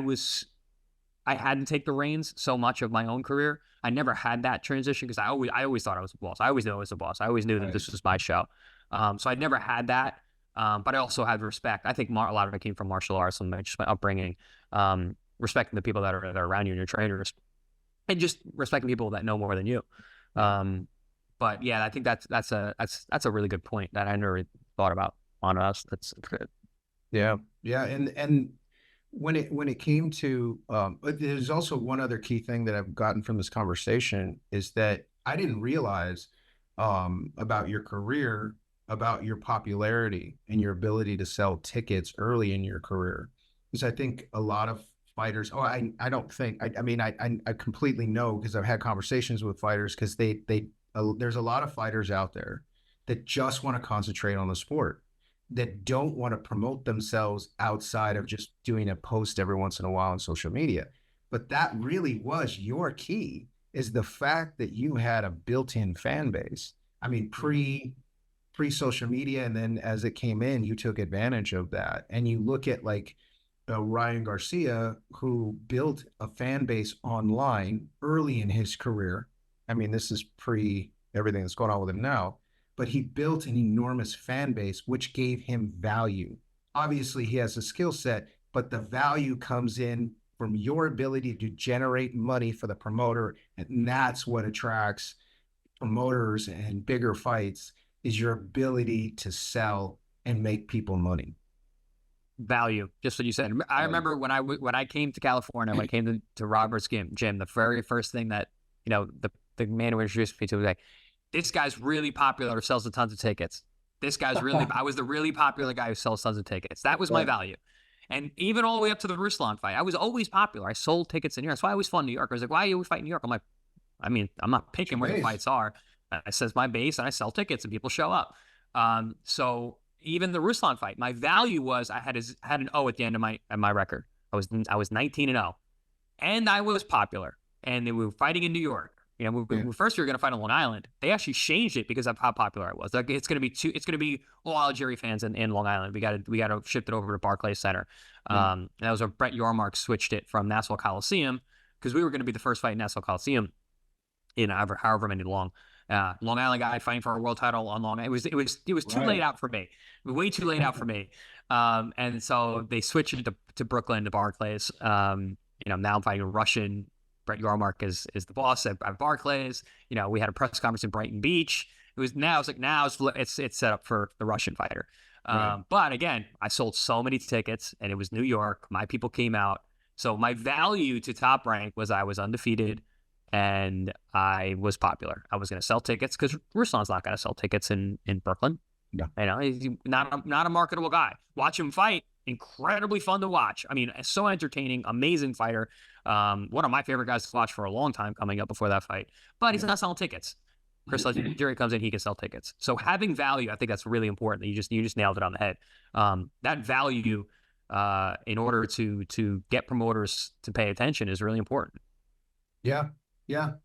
had to take the reins so much of my own career. I never had that transition, because I always thought I was the boss. I always knew I was the boss. I always knew that this was my show. So I never had that. But I also had respect. I think a lot of it came from martial arts and just my upbringing, respecting the people that are around you and your trainers, and just respecting people that know more than you. But yeah, I think that's a really good point that I never thought about on us. That's good. Yeah. And when it came to, there's also one other key thing that I've gotten from this conversation, is that I didn't realize about your career, about your popularity and your ability to sell tickets early in your career. Because I think a lot of fighters, I completely know, because I've had conversations with fighters, because there's a lot of fighters out there that just want to concentrate on the sport, that don't want to promote themselves outside of just doing a post every once in a while on social media. But that really was your key, is the fact that you had a built-in fan base. I mean, pre-social media, and then as it came in, you took advantage of that. And you look at like Ryan Garcia, who built a fan base online early in his career. I mean, this is pre everything that's going on with him now, but he built an enormous fan base, which gave him value. Obviously, he has a skill set, but the value comes in from your ability to generate money for the promoter. And that's what attracts promoters and bigger fights, is your ability to sell and make people money. Value, just what you said. I remember when I came to California, when I came to Robert's gym, the very first thing that, the man who introduced me to was like, this guy's really popular, sells a tons of tickets. This guy's really, I was the really popular guy who sells tons of tickets. That was my value. And even all the way up to the Ruslan fight, I was always popular. I sold tickets in New York. That's why I always fought in New York. I was like, why do you always fight in New York? I'm like, I mean, I'm not picking where the fights are. I says my base, and I sell tickets, and people show up. So even the Ruslan fight, my value was I had an O at the end of my record. I was 19-0, and I was popular. And we were fighting in New York. You know, first we were going to fight on Long Island. They actually changed it because of how popular I was. Like, it's going to be all Algeri fans in Long Island. We got to shift it over to Barclays Center. And that was where Brett Yormark switched it from Nassau Coliseum, because we were going to be the first fight in Nassau Coliseum in however many long. Long Island guy fighting for a world title on Long Island. It was too late out for me. Way too late out for me. And so they switched it to Brooklyn, to Barclays. You know, now I'm fighting a Russian. Brett Yormark is the boss at Barclays. You know, we had a press conference in Brighton Beach. It's set up for the Russian fighter. But again, I sold so many tickets, and it was New York. My people came out. So my value to Top Rank was I was undefeated and I was popular. I was going to sell tickets, because Ruslan's not going to sell tickets in Brooklyn. No. You know, he's not a marketable guy. Watch him fight. Incredibly fun to watch. I mean, so entertaining, amazing fighter. One of my favorite guys to watch for a long time coming up before that fight. But he's not selling tickets. Chris Algeri comes in, he can sell tickets. So having value, I think that's really important. You just nailed it on the head. That value, in order to get promoters to pay attention, is really important. Yeah.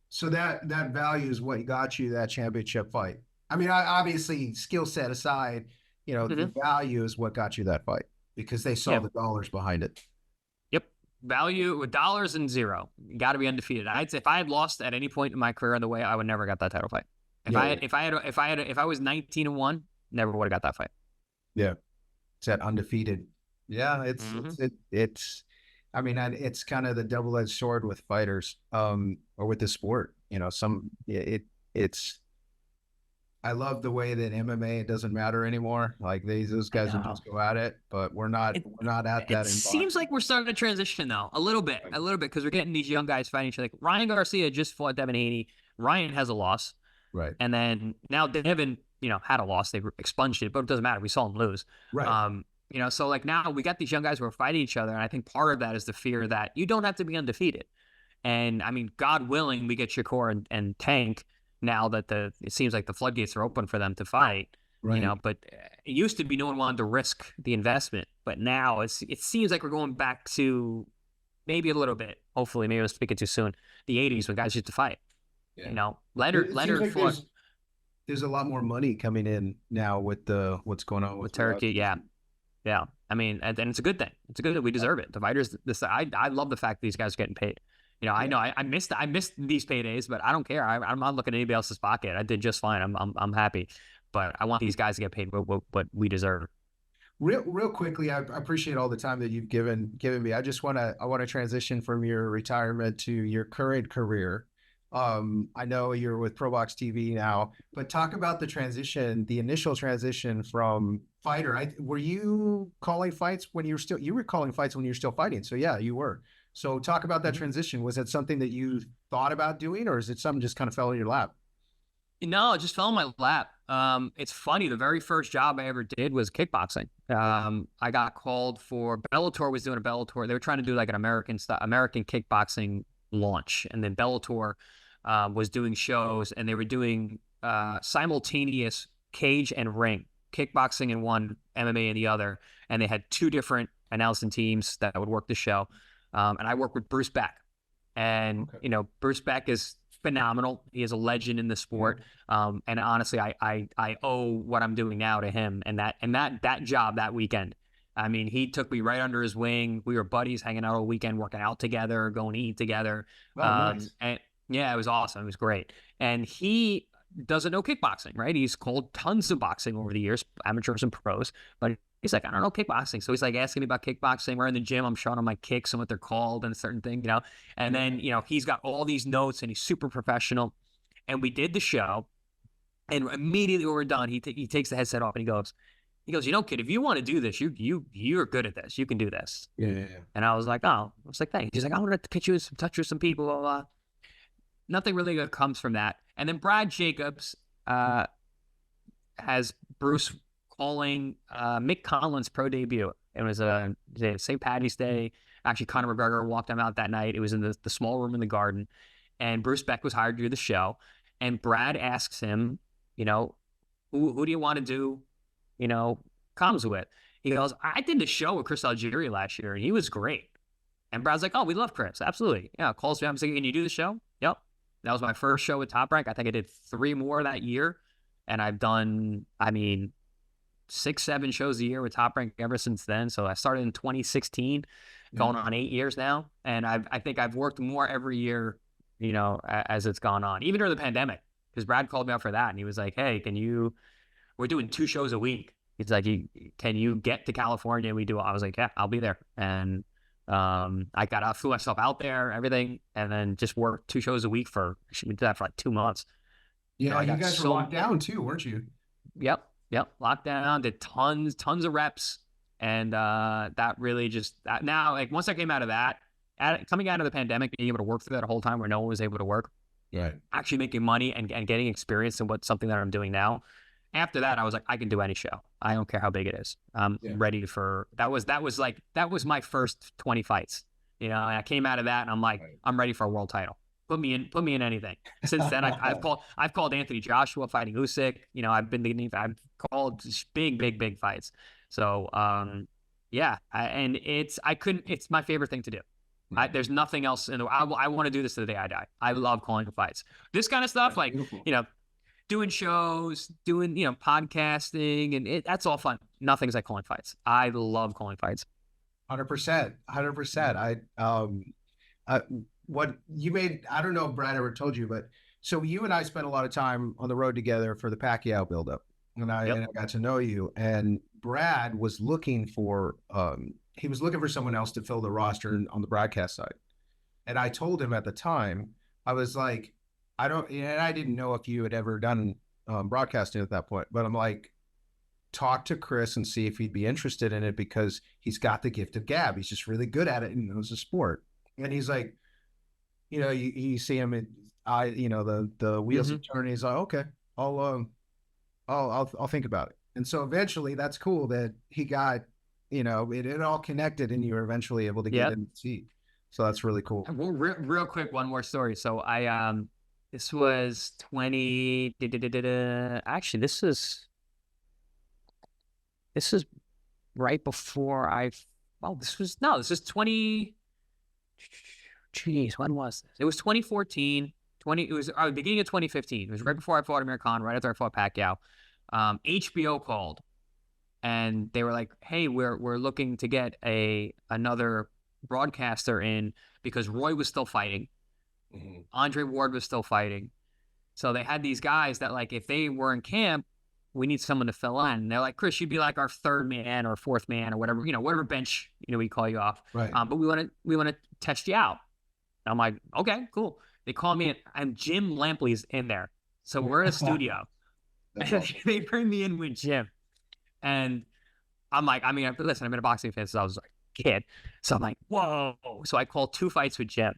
So that value is what got you that championship fight. I mean, obviously, skill set aside, you know, the value is what got you that fight, because they saw the dollars behind it. Yep. Value with dollars and zero. You got to be undefeated. I'd say if I had lost at any point in my career on the way, I would never got that title fight. If I was 19-1, never would have got that fight. Yeah. It's that undefeated. Yeah. It's I mean, it's kind of the double-edged sword with fighters, or with the sport. You know, it's. I love the way that MMA, it doesn't matter anymore. Like those guys will just go at it, but we're not at that. It seems like we're starting to transition though, a little bit, because we're getting these young guys fighting each other. Like Ryan Garcia just fought Devin Haney. Ryan has a loss, right? And then now Devin, you know, had a loss. They expunged it, but it doesn't matter. We saw him lose, right? You know, so like now we got these young guys who are fighting each other, and I think part of that is the fear that you don't have to be undefeated. And I mean, God willing, we get Shakur and Tank. Now that it seems like the floodgates are open for them to fight, you know, but it used to be no one wanted to risk the investment, but now it seems like we're going back to maybe a little bit, hopefully, maybe I was speaking too soon, the 80s when guys used to fight. You know, Leonard fought. There's a lot more money coming in now with what's going on with Turkey. Yeah. I mean, and it's a good thing. It's a good thing. We deserve it. The fighters, I love the fact that these guys are getting paid. You know, I missed these paydays, but I don't care. I'm not looking at anybody else's pocket. I did just fine. I'm happy, but I want these guys to get paid what we deserve. Real quickly, I appreciate all the time that you've given me. I want to transition from your retirement to your current career. I know you're with ProBox TV now, but talk about the initial transition from fighter. Were you calling fights when you were calling fights when you were still fighting? So yeah, you were. So talk about that transition. Was it something that you thought about doing, or is it something just kind of fell in your lap? No, it just fell in my lap. It's funny. The very first job I ever did was kickboxing. I got called for Bellator was doing a Bellator. They were trying to do like an American kickboxing launch. And then Bellator was doing shows, and they were doing simultaneous cage and ring, kickboxing in one, MMA in the other. And they had two different announcing teams that would work the show. And I work with Bruce Beck, and you know, Bruce Beck is phenomenal. He is a legend in the sport. And honestly, I owe what I'm doing now to him and that job that weekend. I mean, he took me right under his wing. We were buddies, hanging out all weekend, working out together, going to eat together. Nice. And yeah, it was awesome. It was great. And he doesn't know kickboxing, right? He's called tons of boxing over the years, amateurs and pros, but he's like, I don't know kickboxing. So he's like asking me about kickboxing. We're in the gym. I'm showing him my kicks and what they're called and a certain thing, you know? And then, you know, he's got all these notes and he's super professional. And we did the show, and immediately when we're done, he takes the headset off and he goes, you know, kid, if you want to do this, you're good at this. You can do this. Yeah. And I was like, thanks. He's like, I want to pitch you in touch with some people, blah, blah. Nothing really good comes from that. And then Brad Jacobs, has Bruce calling Mick Collins' pro debut. It was St. Patty's Day. Actually, Conor McGregor walked him out that night. It was in the small room in the Garden, and Bruce Beck was hired to do the show. And Brad asks him, who do you want to do, comms with? He goes, I did the show with Chris Algeri last year, and he was great. And Brad's like, oh, we love Chris. Absolutely. Yeah. Calls me up and says, can you do the show? Yep. That was my first show with Top Rank. I think I did 3 more that year. And I've done, 6, 7 shows a year with Top Rank ever since then. So I started in 2016, going on 8 years now. And I think I've worked more every year, as it's gone on, even during the pandemic, because Brad called me up for that. And he was like, hey, we're doing 2 shows a week. He's like, can you get to California? And we do. I was like, yeah, I'll be there. And I flew myself out there, everything, and then just worked 2 shows a week we did that for like 2 months. Yeah, you guys were locked down too, weren't you? Yep. Locked down, did tons of reps. And that really now, like once I came out of that, coming out of the pandemic, being able to work through that whole time where no one was able to work, right, actually making money and getting experience in something that I'm doing now. After that, I was like, I can do any show. I don't care how big it is. I'm ready for that was my first 20 fights. And I came out of that and I'm like, I'm ready for a world title. Put me in anything. Since then, I've called Anthony Joshua fighting Usyk. I've called big fights. So it's my favorite thing to do. There's nothing else in the world. I want to do this to the day I die. I love calling fights. This kind of stuff, like beautiful. Doing shows, doing, podcasting, and that's all fun. Nothing's like calling fights. I love calling fights. 100%. What you made, I don't know if Brad ever told you, but so you and I spent a lot of time on the road together for the Pacquiao buildup, and I got to know you. And Brad was looking for, someone else to fill the roster on the broadcast side. And I told him at the time, I was like, I didn't know if you had ever done broadcasting at that point, but I'm like, talk to Chris and see if he'd be interested in it, because he's got the gift of gab. He's just really good at it and knows the sport. And he's like, you see him the wheels turn. He's like, okay, I'll think about it. And so eventually, that's cool that he got, it all connected, and you were eventually able to get in the seat. So that's really cool. Well, real quick, one more story. So this was 20. Actually, this is right before this is 20. Jeez, when was this? It was 2014. It was beginning of 2015. It was right before I fought Amir Khan, right after I fought Pacquiao. HBO called, and they were like, "Hey, we're looking to get another broadcaster in, because Roy was still fighting." Andre Ward was still fighting. So they had these guys that, like, if they were in camp, we need someone to fill in. And they're like, Chris, you'd be like our 3rd man or 4th man or whatever, whatever bench, we call you off. Right. But we want to test you out. And I'm like, okay, cool. They call me in, and Jim Lampley's in there. So we're in a studio. Awesome. They bring me in with Jim. And I'm like, listen, I'm in a boxing fan since I was like a kid. So I'm like, whoa. So I called 2 fights with Jim.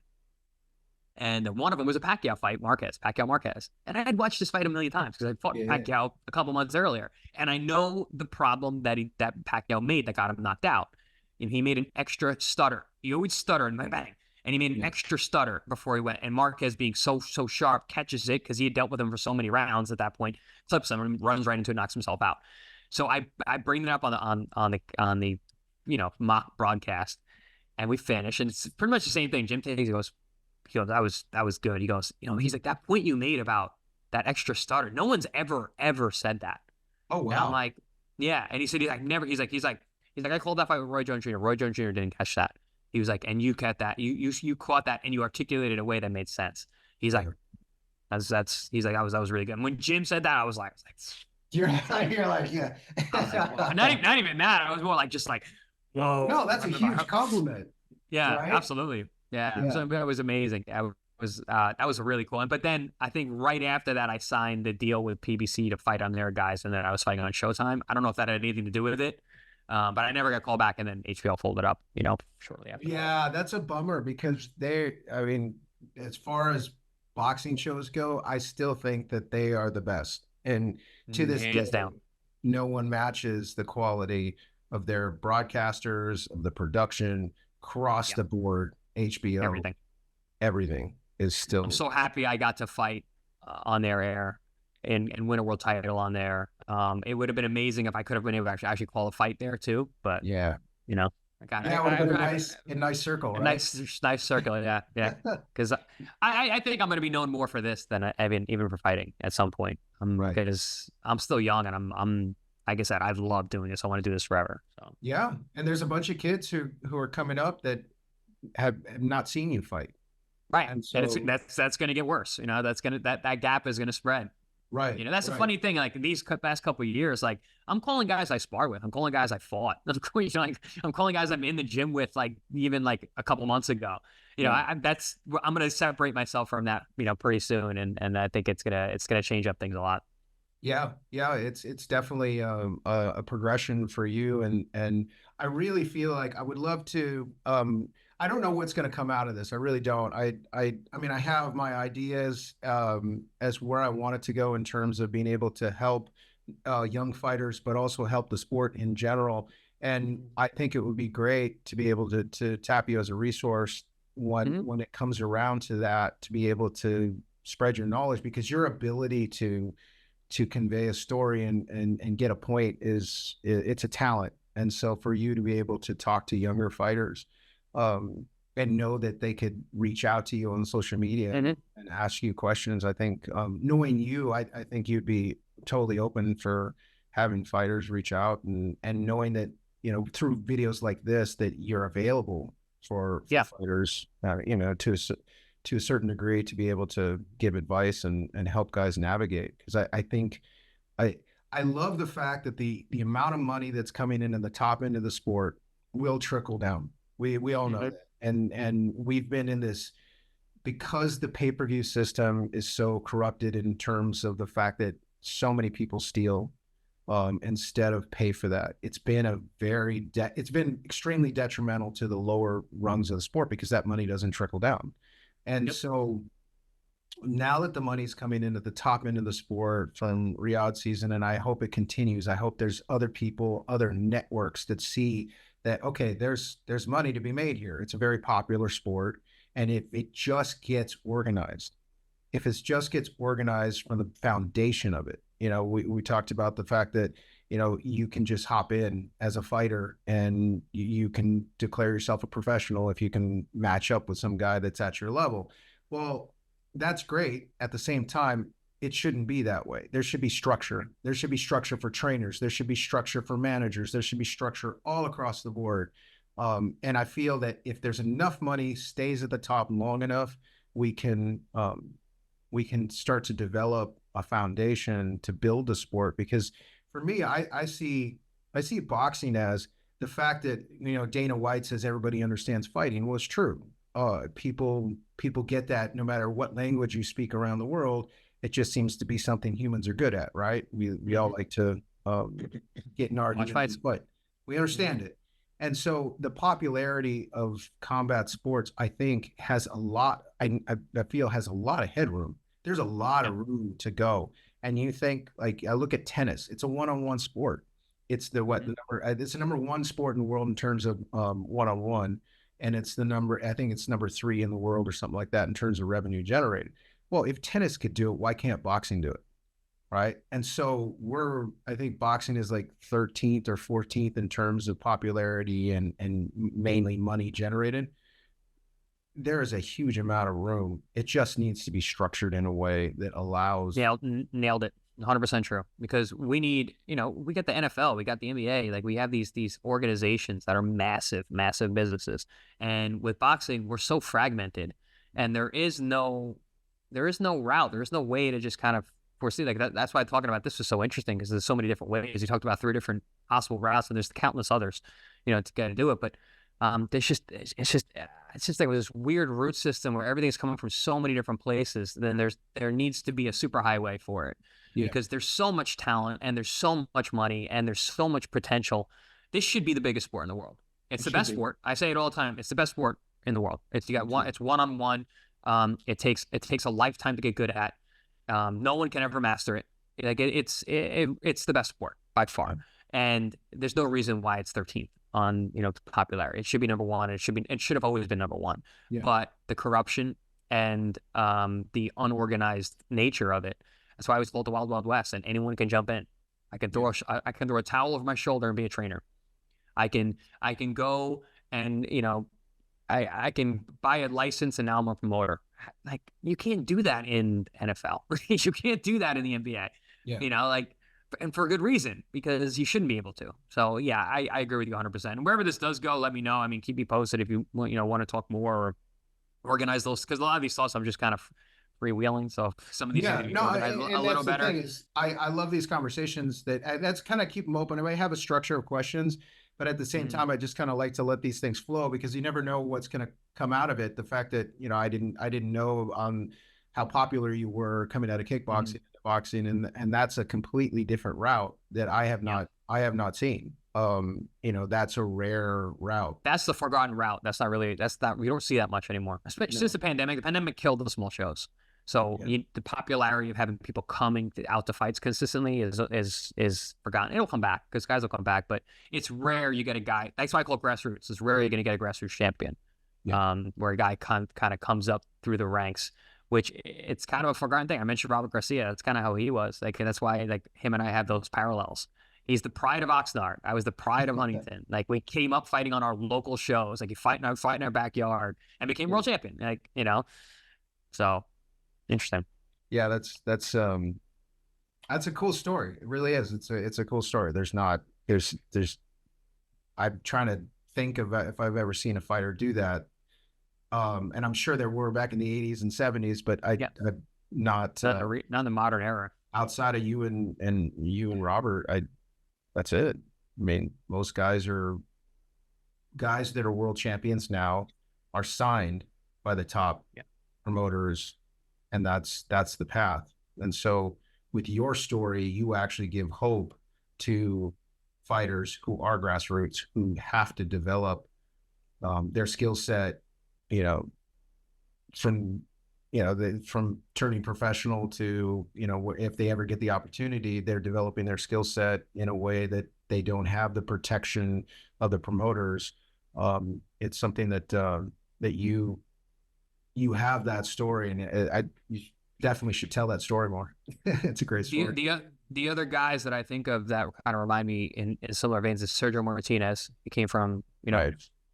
And one of them was a Pacquiao fight, Pacquiao Marquez. And I had watched this fight a million times because I fought Pacquiao a couple months earlier. And I know the problem that Pacquiao made that got him knocked out. And he made an extra stutter. He always stuttered and bang. And he made an extra stutter before he went. And Marquez, being so sharp, catches it because he had dealt with him for so many rounds at that point, flips him and runs right into it, knocks himself out. So I bring it up on the mock broadcast, and we finish. And it's pretty much the same thing. Jim takes, he goes, that was good. He goes, he's like, that point you made about that extra stutter, no one's ever said that. Oh, wow. And I'm like, yeah. And he said, he's like, I called that fight with Roy Jones Jr. Roy Jones Jr. didn't catch that. He was like, and you caught that. You caught that, and you articulated it in a way that made sense. He's like, he's like, that was really good. And when Jim said that, I was like, you're like, yeah. Well, not even mad. I was more like, just like, whoa. No, that's a huge compliment. Yeah, right? Absolutely. Yeah. So that was amazing. That was really cool. But then I think right after that, I signed the deal with PBC to fight on their guys, and then I was fighting on Showtime. I don't know if that had anything to do with it, but I never got called back, and then HBO folded up, shortly after. Yeah, that's a bummer, because as far as boxing shows go, I still think that they are the best. And to this day, Hands down. no one matches the quality of their broadcasters, of the production, across Yeah, the board. HBO, everything. everything is I'm still. so happy I got to fight on their air and win a world title on there. It would have been amazing if I could have been able to actually call a fight there too. But Yeah. you know, I got Yeah, it would have been I a nice circle, a right? nice circle. Yeah, yeah. Because I think I'm going to be known more for this than even for fighting at some point. Right. Because I'm still young and I'm like I said, I love doing this. I want to do this forever. So Yeah. And there's a bunch of kids who are coming up that have not seen you fight. right, And and so that's going to get worse. You know, that gap is going to spread. right, You know, that's the right. funny thing. Like these past couple of years, like I'm calling guys I spar with. I'm calling guys I fought. I'm calling guys I'm in the gym with. Like even like a couple months ago. You know, Yeah. I'm going to separate myself from that. You know, pretty soon, and I think it's gonna change up things a lot. Yeah, yeah, it's definitely a progression for you, and I really feel like I would love to. I don't know what's going to come out of this. I really don't. I mean, I have my ideas as where I want it to go in terms of being able to help young fighters, but also help the sport in general. And I think it would be great to be able to tap you as a resource when it comes around to that, to be able to spread your knowledge, because your ability to convey a story and get a point it's a talent. And so for you to be able to talk to younger fighters and know that they could reach out to you on social media and ask you questions, I think knowing you, I think you'd be totally open for having fighters reach out, and knowing that, you know, through videos like this, that you're available for fighters, you know, to a certain degree, to be able to give advice and help guys navigate. Because I think I love the fact that the amount of money that's coming in the top end of the sport will trickle down. We all know that. And we've been in this, because the pay-per-view system is so corrupted in terms of the fact that so many people steal instead of pay for that. It's been it's been extremely detrimental to the lower rungs of the sport, because that money doesn't trickle down. And so now that the money's coming in at the top end of the sport from Riyadh season, and I hope it continues. I hope there's other people, other networks that see that, okay, there's money to be made here. It's a very popular sport. And if it just gets organized, from the foundation of it, you know, we talked about the fact that, you know, you can just hop in as a fighter and you can declare yourself a professional if you can match up with some guy that's at your level. Well, that's great. At the same time, it shouldn't be that way. There should be structure. There should be structure for trainers. There should be structure for managers. There should be structure all across the board. And I feel that if there's enough money stays at the top long enough, we can start to develop a foundation to build the sport. Because for me, I see boxing as the fact that, you know, Dana White says everybody understands fighting. Well, it's true. People get that no matter what language you speak around the world. It just seems to be something humans are good at, right? We all like to get in arguments, but we understand it. And so the popularity of combat sports, I think, has a lot. I feel has a lot of headroom. There's a lot of room to go. And you think, like, I look at tennis. It's a one-on-one sport. It's it's the number one sport in the world in terms of one-on-one. And it's I think it's number 3 in the world or something like that in terms of revenue generated. Well, if tennis could do it, why can't boxing do it? Right. And so I think boxing is like 13th or 14th in terms of popularity and mainly money generated. There is a huge amount of room. It just needs to be structured in a way that allows. Nailed it. 100% true. Because we need, you know, we got the NFL, we got the NBA, like we have these organizations that are massive businesses. And with boxing, we're so fragmented, and there is no route. There is no way to just kind of foresee. Like that's why talking about this was so interesting, because there's so many different ways. You talked about 3 different possible routes, and there's countless others, you know, to get to do it. But it's just like this weird root system where everything's coming from so many different places. Then there needs to be a super highway for it, because there's so much talent and there's so much money and there's so much potential. This should be the biggest sport in the world. It's the best sport. I say it all the time. It's the best sport in the world. It's one-on-one. It takes a lifetime to get good at. No one can ever master it. Like it's the best sport by far, and there's no reason why it's 13th on popularity. It should be number one. It should have always been number one. Yeah. But the corruption and the unorganized nature of it, that's why I was called the Wild Wild West, and anyone can jump in. I can throw I can throw a towel over my shoulder and be a trainer. I can go and I can buy a license and now I'm a promoter. Like, you can't do that in NFL. You can't do that in the NBA. Yeah. And for a good reason, because you shouldn't be able to. So yeah, I agree with you 100%. And wherever this does go, let me know. I mean, keep me posted if you want to talk more or organize those, because a lot of these thoughts I'm just kind of freewheeling. So some of these Yeah, are no, organized and a little that's the better. thing is, I love these conversations that's kind of keep them open. I might have a structure of questions, but at the same time, I just kind of like to let these things flow because you never know what's going to come out of it. The fact that I didn't know how popular you were coming out of kickboxing, boxing, and that's a completely different route that I have not seen. That's a rare route. That's the forgotten route. We don't see that much anymore, especially since the pandemic. The pandemic killed the small shows. So the popularity of having people coming out to fights consistently is forgotten. It'll come back because guys will come back, but it's rare you get a guy. That's why I call it grassroots. It's rare you're going to get a grassroots champion, where a guy kind of comes up through the ranks, which it's kind of a forgotten thing. I mentioned Robert Garcia. That's kind of how he was. Like, that's why him and I have those parallels. He's the pride of Oxnard. I was the pride of Huntington. Like, we came up fighting on our local shows. Like, you fight in our backyard and became world champion. So interesting. Yeah, that's a cool story. It really is. It's a cool story. I'm trying to think of if I've ever seen a fighter do that. And I'm sure there were back in the 80s and 70s, but I'm not in the modern era. Outside of you and Robert, that's it. I mean, most guys that are world champions now are signed by the top promoters, and that's the path. And so with your story, you actually give hope to fighters who are grassroots, who have to develop their skill set, from turning professional to, if they ever get the opportunity, they're developing their skill set in a way that they don't have the protection of the promoters. It's something that you have that story, and you definitely should tell that story more. It's a great story. The other guys that I think of that kind of remind me in similar veins is Sergio Martinez. He came from,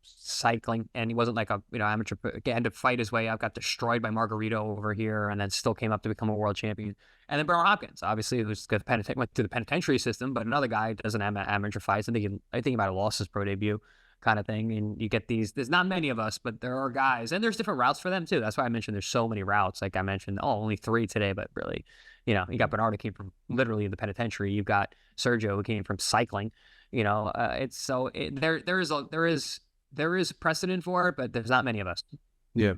cycling, and he wasn't like a amateur. He had to fight his way up, got destroyed by Margarito over here, and then still came up to become a world champion. And then Bernard Hopkins, obviously, who's went through the penitentiary system, but another guy doesn't have amateur fights. I think he might have lost his pro debut, kind of thing. And you get these. There's not many of us, but there are guys, and there's different routes for them too. That's why I mentioned there's so many routes. Like I mentioned, only 3 today, but really, you got Bernard who came from literally the penitentiary. You've got Sergio who came from cycling. There is precedent for it, but there's not many of us. Yeah.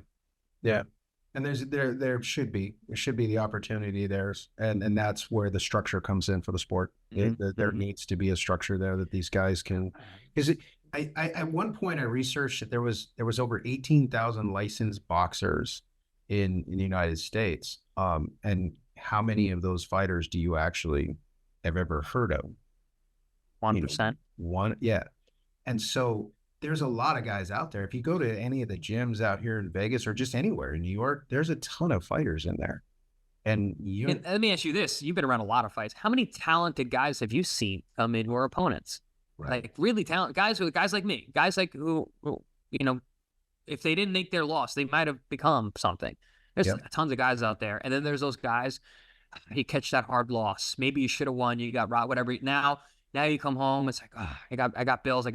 And there should be the opportunity there, and that's where the structure comes in for the sport. There needs to be a structure there that these guys can. Because I at one point I researched that there was over 18,000 licensed boxers in the United States. And how many of those fighters do you actually have ever heard of? 1%. Yeah. And so there's a lot of guys out there. If you go to any of the gyms out here in Vegas or just anywhere in New York, there's a ton of fighters in there. And let me ask you this. You've been around a lot of fights. How many talented guys have you seen come in who are opponents? Right. Like really talented guys like me, guys like who if they didn't make their loss, they might have become something. There's tons of guys out there. And then there's those guys, you catch that hard loss. Maybe you should have won. You got robbed, whatever. Now you come home, it's like, I got bills.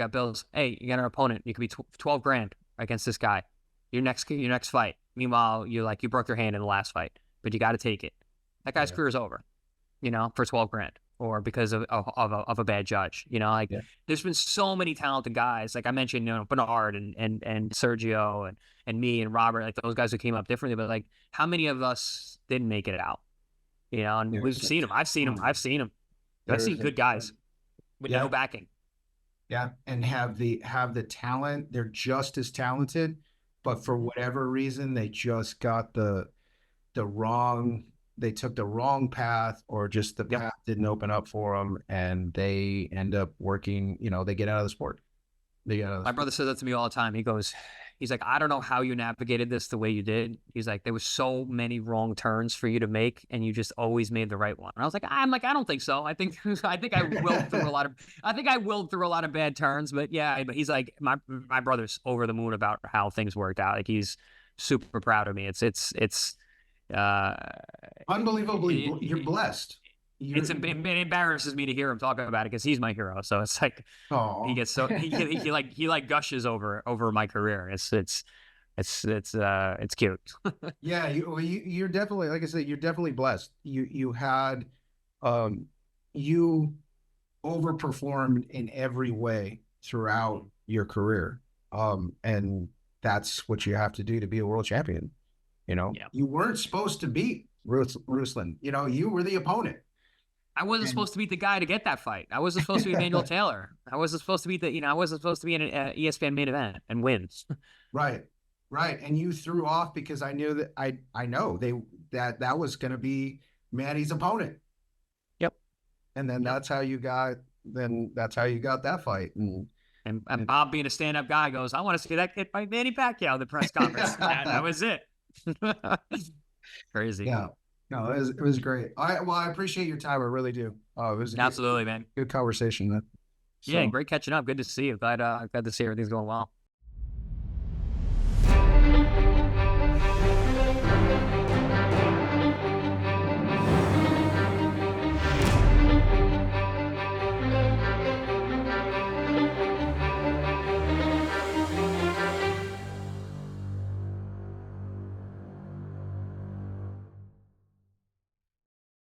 Hey, you got an opponent. You could be 12 grand against this guy. Your next fight. Meanwhile, you broke your hand in the last fight, but you got to take it. That guy's career is over, for 12 grand or because of a bad judge. There's been so many talented guys. Like I mentioned, Bernard and Sergio and me and Robert, like those guys who came up differently, but like how many of us didn't make it out? And we've seen them. I've seen them. I've seen good guys with no backing. Yeah, and have the talent. They're just as talented, but for whatever reason, they just got the wrong they took the wrong path, or just the path didn't open up for them, and they end up working, you know, they get out of the sport. My brother says that to me all the time. He's like, I don't know how you navigated this the way you did. He's like, there was so many wrong turns for you to make, and you just always made the right one. And I was like, I don't think so. I think I willed through a lot of bad turns, but yeah. But he's like, my brother's over the moon about how things worked out. Like, he's super proud of me. It's Unbelievably, you're blessed. It embarrasses me to hear him talk about it, because he's my hero. So it's like, he gets so he gushes over my career. It's cute. Yeah, you're definitely, like I said, you're definitely blessed. You had, you overperformed in every way throughout your career, and that's what you have to do to be a world champion. You know, you weren't supposed to beat Ruslan. You know, you were the opponent. I wasn't supposed to beat the guy to get that fight. I wasn't supposed to be Emmanuel Taylor. I wasn't supposed to be I wasn't supposed to be in an ESPN main event and win. Right. And you threw off because I knew that I know that was going to be Manny's opponent. Yep. And then that's how you got that fight. And Bob, being a stand-up guy, goes, I want to see that kid fight Manny Pacquiao in the press conference. That was it. Crazy. Yeah. No, it was great. I appreciate your time. I really do. It was absolutely, man. Good conversation. Yeah, great catching up. Good to see you. Glad to see everything's going well.